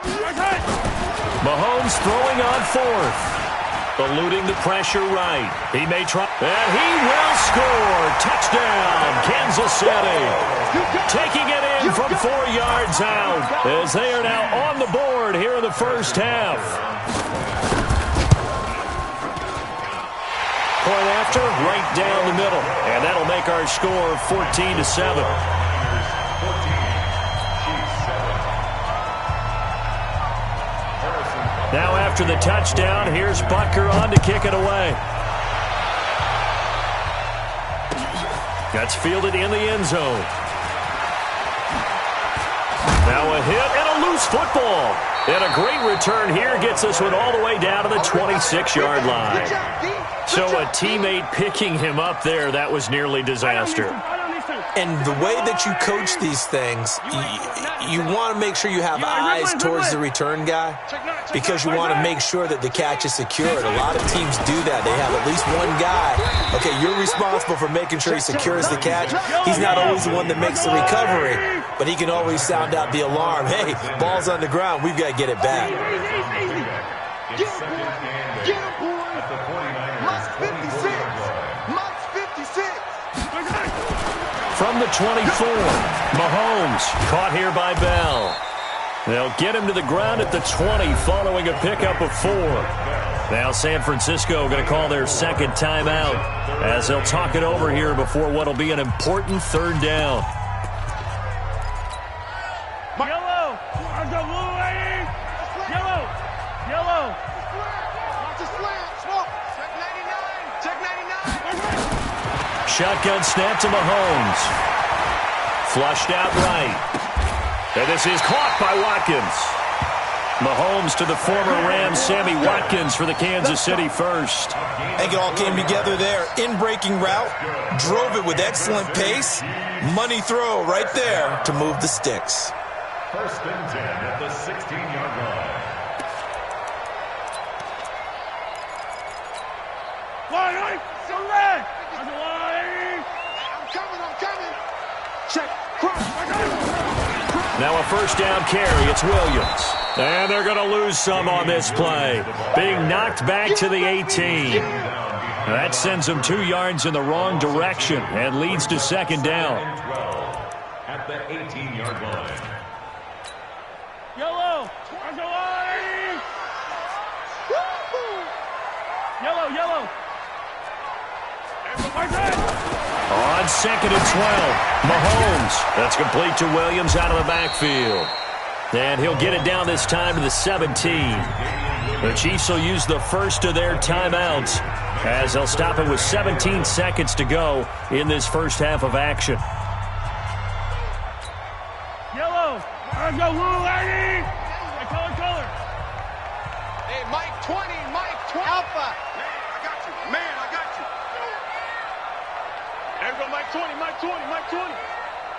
Mahomes throwing on fourth. Eluding the pressure right. He may try. And he will score. Touchdown, Kansas City. Taking it in from 4 yards out as they are now on the board here in the first half. Point after, right down the middle. And that'll make our score 14-7. Now after the touchdown, here's Butker on to kick it away. That's fielded in the end zone. Now a hit and a loose football. And a great return here gets this one all the way down to the 26-yard line. So a teammate picking him up there, that was nearly disaster. And the way that you coach these things, you want to make sure you have eyes towards the return guy because you want to make sure that the catch is secured. A lot of teams do that. They have at least one guy. Okay, you're responsible for making sure he secures the catch. He's not always the one that makes the recovery, but he can always sound out the alarm. Hey, ball's on the ground. We've got to get it back. Get him, boys. Must 56. Must 56. From the 24, Mahomes caught here by Bell. They'll get him to the ground at the 20 following a pickup of 4. Now San Francisco going to call their second timeout as they'll talk it over here before what will be an important third down. Yellow. I'll go blue, lady. Yellow. Watch the slant. Smoke. Check 99. Shotgun snap to Mahomes. Flushed out right. And this is caught by Watkins. Mahomes to the former Rams, Sammy Watkins for the Kansas City first. I think it all came together there. In-breaking route, drove it with excellent pace. Money throw right there to move the sticks. First and 10 at the 16-yard line. Line, select. I'm coming. Check. Cross. Now a first down carry. It's Williams. And they're going to lose some on this play. Being knocked back to the 18. That sends them 2 yards in the wrong direction and leads to second down. At the 18-yard line. Yellow. Yellow. On second and 12, Mahomes. That's complete to Williams out of the backfield. And he'll get it down this time to the 17. The Chiefs will use the first of their timeouts as they'll stop it with 17 seconds to go in this first half of action. Yellow. I'll go blue, lady. Color. Hey, Mike 20. Alpha. Man, I got you. There we go, Mike 20.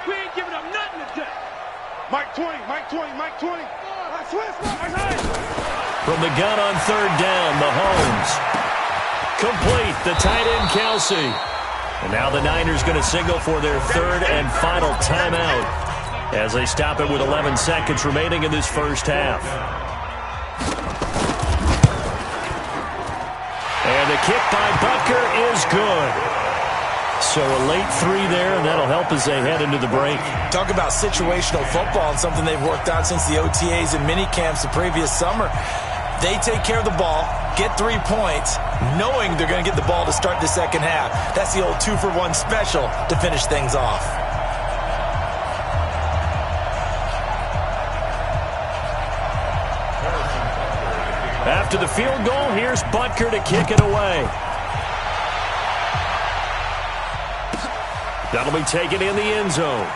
We ain't giving up nothing today. Mike 20, Mike 20, Mike 20. From the gun on third down, Mahomes. Complete, the tight end, Kelsey. And now the Niners going to signal for their third and final timeout as they stop it with 11 seconds remaining in this first half. And the kick by Butker is good. So a late three there, and that'll help as they head into the break. Talk about situational football and something they've worked on since the OTAs and mini camps the previous summer. They take care of the ball, get 3 points, knowing they're going to get the ball to start the second half. That's the old 2-for-1 special to finish things off. After the field goal, here's Butker to kick it away. That'll be taken in the end zone.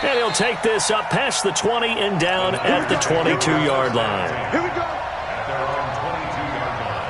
And he'll take this up past the 20 and down at the 22-yard line. Here we go. At their own 22-yard line.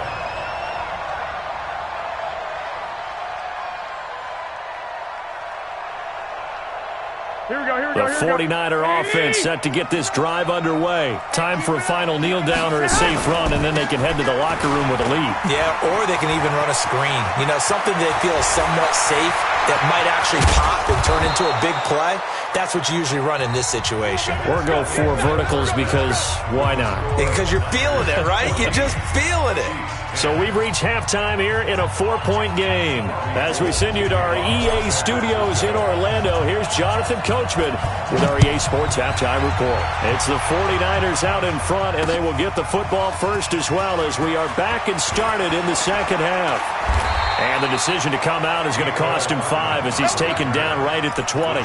The 49er offense set to get this drive underway. Time for a final kneel down or a safe run, and then they can head to the locker room with a lead. Yeah, or they can even run a screen. You know, something they feel is somewhat safe that might actually pop and turn into a big play. That's what you usually run in this situation. Or go 4 verticals because why not? Because you're feeling it, right? You're just feeling it. So we've reached halftime here in a 4-point game. As we send you to our EA studios in Orlando, here's Jonathan Coachman with our EA Sports Halftime Report. It's the 49ers out in front, and they will get the football first as well as we are back and started in the second half. And the decision to come out is going to cost him 5 as he's taken down right at the 20.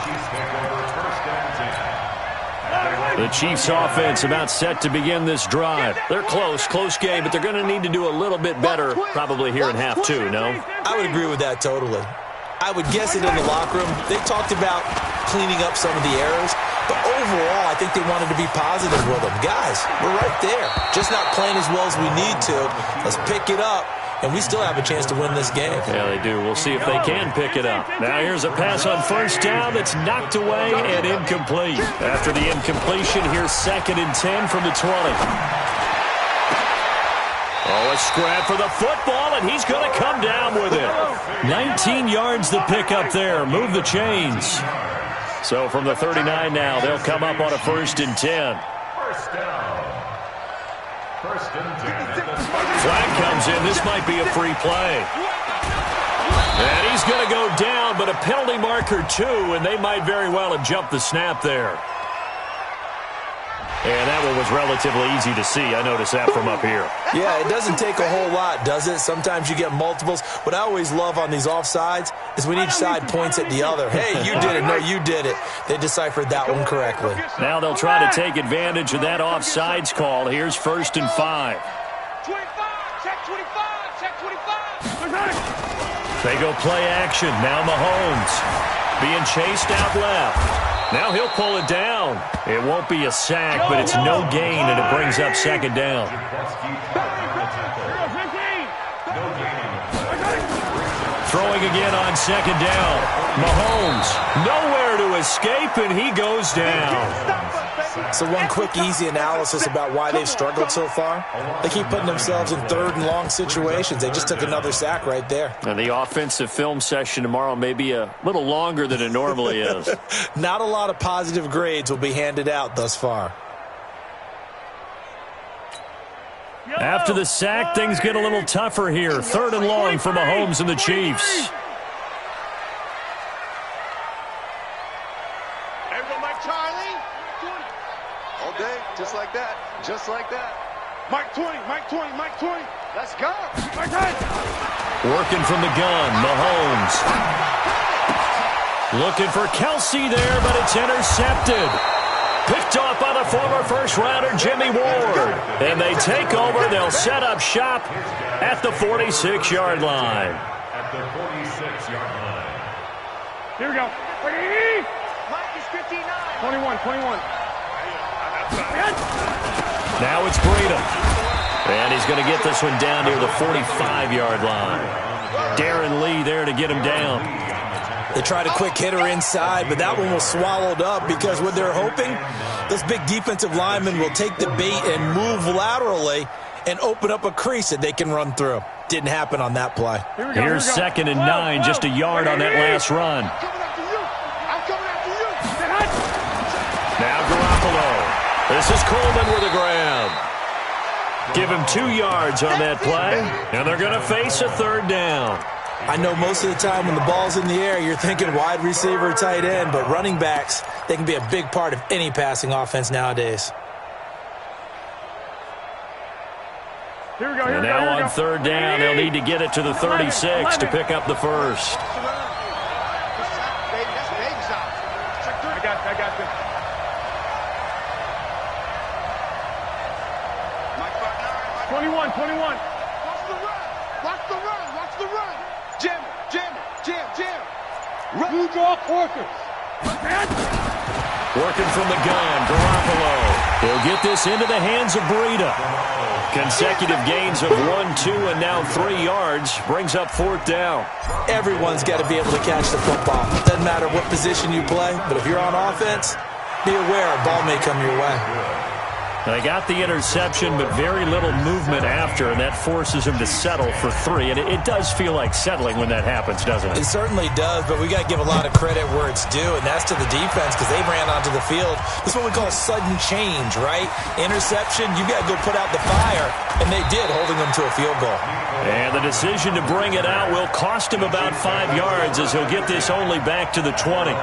The Chiefs offense about set to begin this drive. They're close game, but they're going to need to do a little bit better probably here in half 2, no? I would agree with that totally. I would guess it in the locker room. They talked about cleaning up some of the errors, but overall, I think they wanted to be positive with them. Guys, we're right there. Just not playing as well as we need to. Let's pick it up. And we still have a chance to win this game. Yeah, they do. We'll see if they can pick it up. Now here's a pass on first down that's knocked away and incomplete. After the incompletion, here's 2nd and 10 from the 20. Oh, a scrap for the football, and he's going to come down with it. 19 yards to pick up there. Move the chains. So from the 39 now, they'll come up on a 1st and 10. First down. 1st and 10. Flag comes in. This might be a free play. And he's going to go down, but a penalty marker too, and they might very well have jumped the snap there. And that one was relatively easy to see. I noticed that from up here. Yeah, it doesn't take a whole lot, does it? Sometimes you get multiples. What I always love on these offsides is when each side points at the other. Hey, you did it. No, you did it. They deciphered that one correctly. Now they'll try to take advantage of that offsides call. Here's 1st and 5. 25, check 25, check 25. They go play action. Now Mahomes being chased out left. Now he'll pull it down. It won't be a sack, but it's no gain, and it brings up 2nd down. Throwing again on 2nd down. Mahomes nowhere to escape, and he goes down. So one quick, easy analysis about why they've struggled so far. They keep putting themselves in 3rd and long situations. They just took another sack right there. And the offensive film session tomorrow may be a little longer than it normally is. Not a lot of positive grades will be handed out thus far. After the sack, things get a little tougher here. 3rd and long for Mahomes and the Chiefs. Everyone like Charlie. All day, just like that. Just like that. Mike 20, Mike 20, Mike 20. Let's go. Mike 20. Working from the gun, Mahomes. Looking for Kelsey there, but it's intercepted. Picked off by the former first-rounder Jimmy Ward. And they take over. They'll set up shop at the 46-yard line. At the 46-yard line. Here we go. Mike is 59. 21. Now it's Breida. And he's going to get this one down near the 45-yard line. Darren Lee there to get him down. They tried a quick hitter inside, but that one was swallowed up because what they're hoping, those big defensive linemen will take the bait and move laterally and open up a crease that they can run through. Didn't happen on that play. Here's 2nd and 9, just a yard on that last run. Now Garoppolo. This is Coleman with a grab. Give him 2 yards on that play, and they're going to face a 3rd down. I know most of the time when the ball's in the air, you're thinking wide receiver, tight end, but running backs, they can be a big part of any passing offense nowadays. And now on 3rd down, they'll need to get it to the 36 to pick up the first. I got this. 21. Watch the run. Jim. Run. Working from the gun, Garoppolo. He'll get this into the hands of Breida. Consecutive gains of 1, 2, and now 3 yards brings up 4th down. Everyone's got to be able to catch the football. Doesn't matter what position you play, but if you're on offense, be aware a ball may come your way. They got the interception, but very little movement after, and that forces him to settle for 3. And it does feel like settling when that happens, doesn't it? It certainly does, but we got to give a lot of credit where it's due, and that's to the defense because they ran onto the field. This is what we call sudden change, right? Interception, you got to go put out the fire, and they did, holding them to a field goal. And the decision to bring it out will cost him about 5 yards as he'll get this only back to the 20.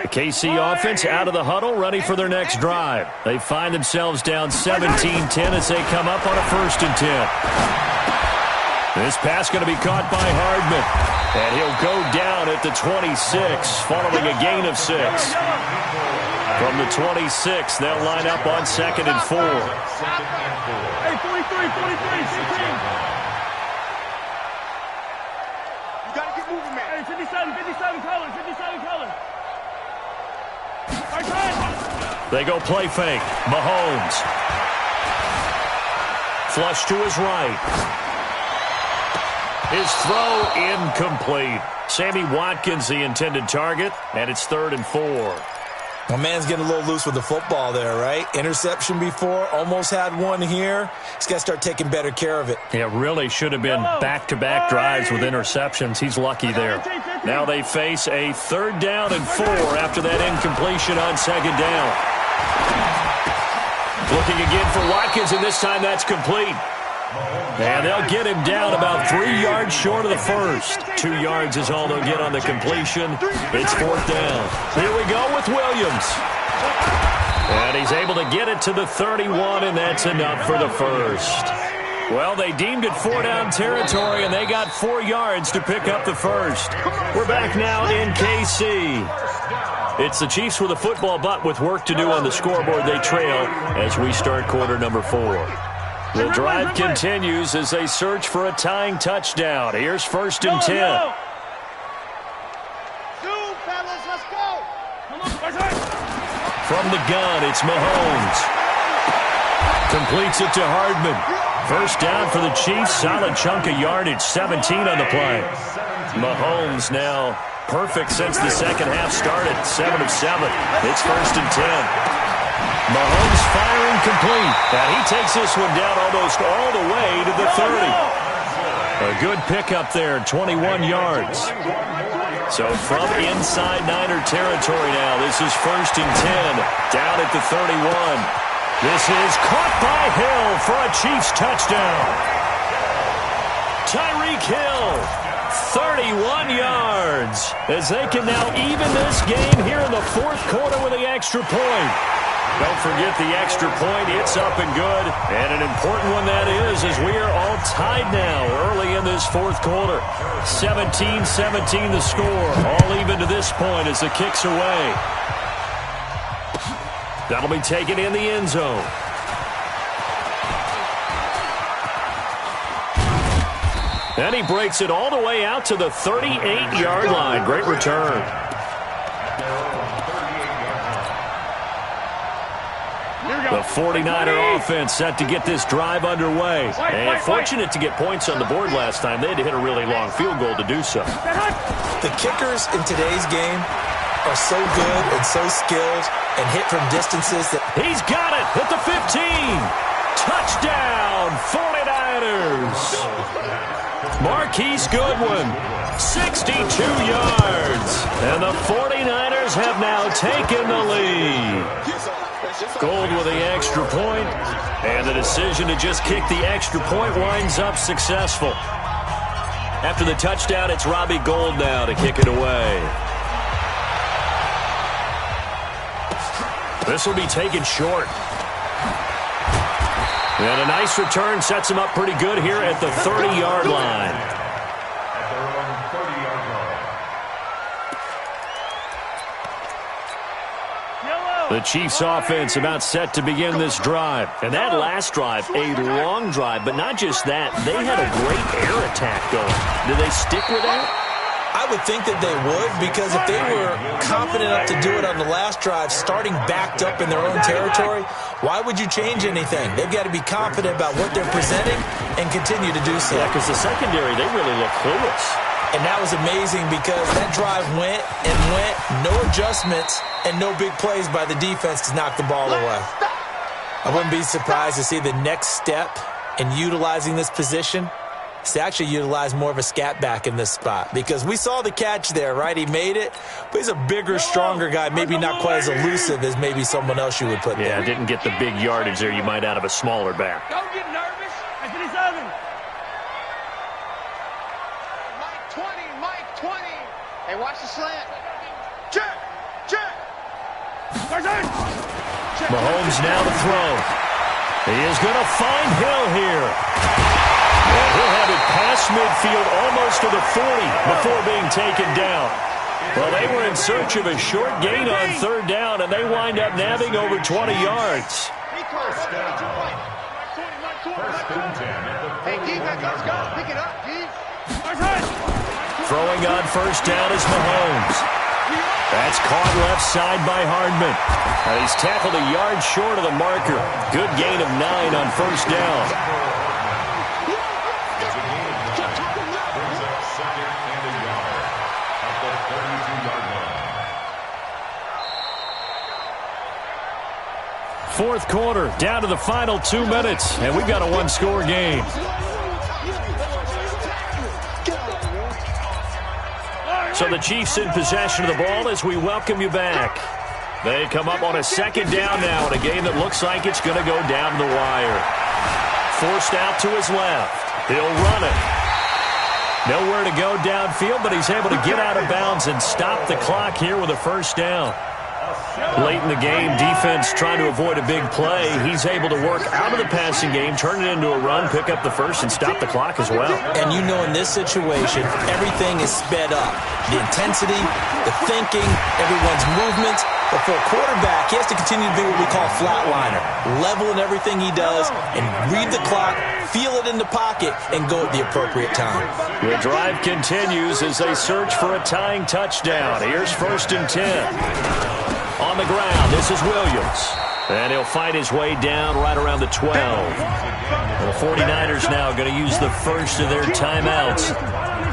The KC offense out of the huddle, ready for their next drive. They find themselves down 17-10 as they come up on a 1st and 10. This pass going to be caught by Hardman. And he'll go down at the 26, following a gain of 6. From the 26, they'll line up on 2nd and 4. Hey, 43, 15. You got to get moving, man. Hey, 57 color. They go play fake. Mahomes. Flush to his right. His throw incomplete. Sammy Watkins the intended target, and it's 3rd and 4. My man's getting a little loose with the football there, right? Interception before, almost had one here. He's got to start taking better care of it. Yeah, really should have been back-to-back drives with interceptions. He's lucky there. Now they face a 3rd down and 4 after that incompletion on 2nd down. Looking again for Watkins, and this time that's complete. And they'll get him down about 3 yards short of the first. 2 yards is all they'll get on the completion. It's 4th down. Here we go with Williams. And he's able to get it to the 31, and that's enough for the first. Well, they deemed it 4-down territory, and they got 4 yards to pick up the first. We're back now in KC. It's the Chiefs with a football, but with work to do on the scoreboard, they trail as we start quarter number 4. The drive continues as they search for a tying touchdown. Here's 1st and 10. From the gun, it's Mahomes. Completes it to Hardman. 1st down for the Chiefs. Solid chunk of yardage, 17 on the play. Mahomes now perfect since the second half started. 7 of 7. It's 1st and 10. Mahomes firing complete. And he takes this one down almost all the way to the 30. A good pickup there, 21 yards. So from inside Niner territory now, this is 1st and 10. Down at the 31. This is caught by Hill for a Chiefs touchdown. Tyreek Hill, 31 yards, as they can now even this game here in the 4th quarter with the extra point. Don't forget the extra point. It's up and good. And an important one that is, as we are all tied now early in this 4th quarter. 17-17 the score. All even to this point as the kick's away. That'll be taken in the end zone. And he breaks it all the way out to the 38-yard line. Great return. The 49er offense set to get this drive underway. And fortunate to get points on the board last time. They had to hit a really long field goal to do so. The kickers in today's game are so good and so skilled and hit from distances that... He's got it at the 15. Touchdown, 49ers. Marquise Goodwin, 62 yards. And the 49ers have now taken the lead. Gold with the extra point, and the decision to just kick the extra point winds up successful. After the touchdown, it's Robbie Gould now to kick it away. This will be taken short. And a nice return sets him up pretty good here at the 30-yard line. The Chiefs offense about set to begin this drive. And that last drive, a long drive, but not just that. They had a great air attack going. Do they stick with that? I would think that they would, because if they were confident enough to do it on the last drive, starting backed up in their own territory, why would you change anything? They've got to be confident about what they're presenting and continue to do so. Yeah, because the secondary, they really look clueless. And that was amazing because that drive went and went, no adjustments, and no big plays by the defense to knock the ball away. I wouldn't be surprised to see the next step in utilizing this position is to actually utilize more of a scat back in this spot, because we saw the catch there, right? He made it, but he's a bigger, stronger guy, maybe not quite as elusive as maybe someone else you would put there. Yeah, didn't get the big yardage there you might out of a smaller back. Don't get nervous. I finish 7. Mike 20. Hey, watch the slant. Check. Mahomes now to throw. He is going to find Hill here. And he'll have it past midfield almost to the 40 before being taken down. Well, they were in search of a short gain on third down, and they wind up nabbing over 20 yards. Hey, defense, let's go. Pick it up, D. Throwing on first down is Mahomes. That's caught left side by Hardman. And he's tackled a yard short of the marker. Good gain of 9 on first down. Fourth quarter, down to the final 2 minutes, and we've got a one-score game. So the Chiefs in possession of the ball as we welcome you back. They come up on a second down now in a game that looks like it's going to go down the wire. Forced out to his left. He'll run it. Nowhere to go downfield, but he's able to get out of bounds and stop the clock here with a first down. Late in the game, defense trying to avoid a big play. He's able to work out of the passing game, turn it into a run, pick up the first, and stop the clock as well. And you know in this situation, everything is sped up. The intensity, the thinking, everyone's movements. But for a quarterback, he has to continue to be what we call a flatliner. Level in everything he does and read the clock, feel it in the pocket, and go at the appropriate time. The drive continues as they search for a tying touchdown. Here's 1st and 10. On the ground, this is Williams. And he'll fight his way down right around the 12. The 49ers now going to use the first of their timeouts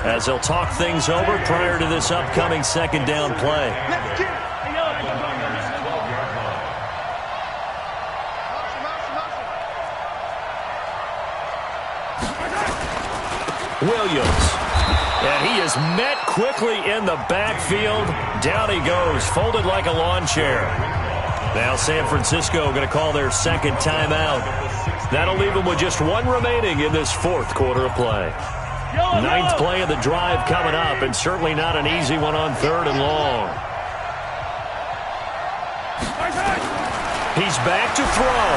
as they'll talk things over prior to this upcoming second down play. Williams. And he is met quickly in the backfield. Down he goes, folded like a lawn chair. Now San Francisco going to call their second timeout. That'll leave them with just 1 remaining in this fourth quarter of play. 9th play of the drive coming up, and certainly not an easy one on 3rd and long. He's back to throw.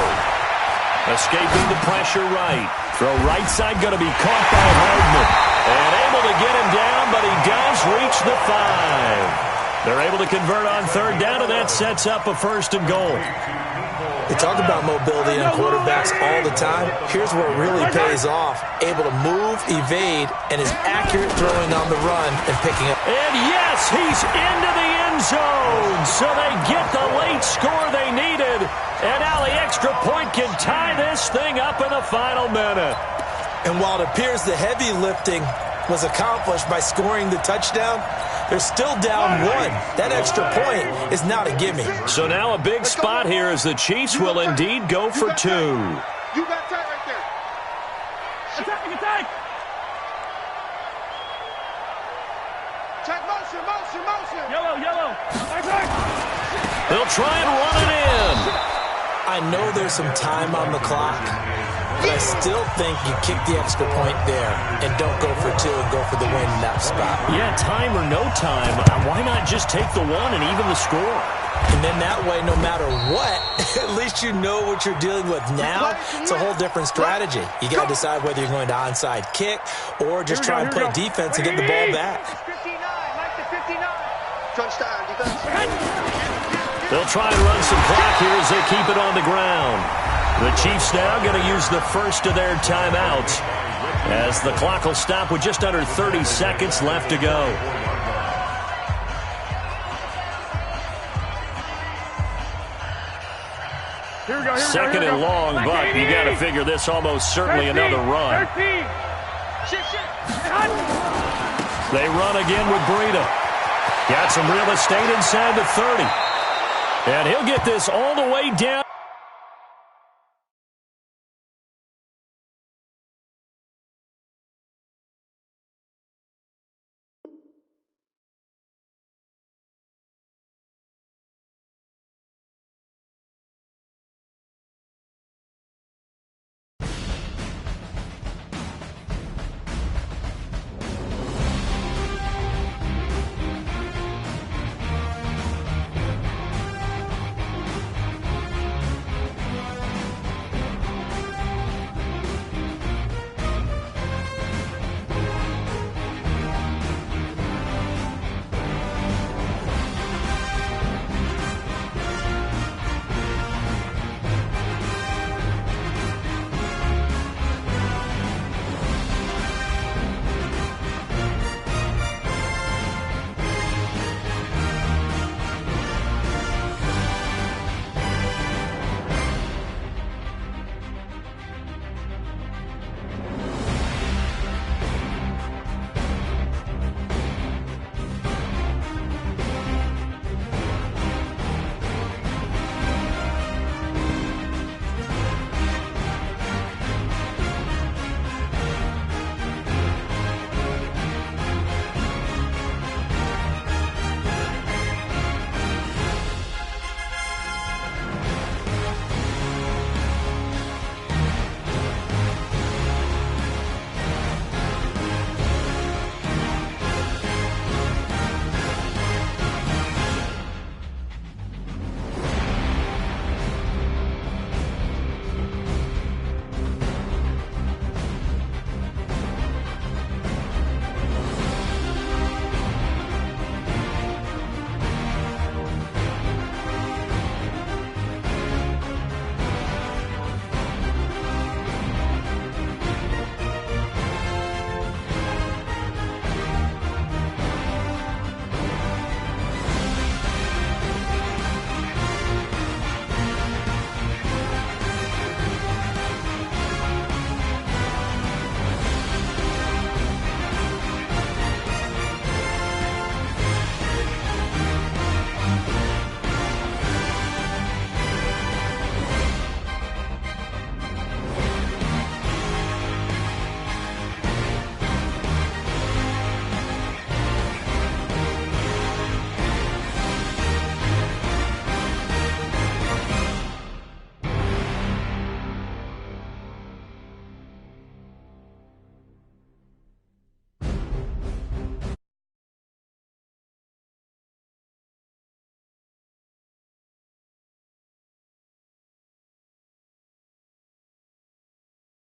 Escaping the pressure right. Throw right side going to be caught by Hardman. And able to get him down, but he does reach the 5. They're able to convert on 3rd down, and that sets up a 1st and goal. They talk about mobility on quarterbacks all the time. Here's where it really pays off. Able to move, evade, and is accurate throwing on the run and picking up. And yes, he's into the end zone. So they get the late score they needed. And now the extra point can tie this thing up in the final minute. And while it appears the heavy lifting was accomplished by scoring the touchdown, they're still down one. That extra point is not a gimme. So now a big spot here as the Chiefs will indeed go for two. You got time right there. Attack! Check motion. Yellow. They'll try and run it in. I know there's some time on the clock, but I still think you kick the extra point there and don't go for two and go for the win in that spot. Yeah, time or no time, why not just take the one and even the score? And then that way, no matter what, at least you know what you're dealing with now. It's a whole different strategy. You got to decide whether you're going to onside kick or just try and play defense and get the ball back. 59, Mike to 59. Touchdown, defense. They'll try and run some clock here as they keep it on the ground. The Chiefs now going to use the first of their timeouts as the clock will stop with just under 30 seconds left to go. Second and long, but you got to figure this almost certainly another run. They run again with Breida. Got some real estate inside the 30. And he'll get this all the way down.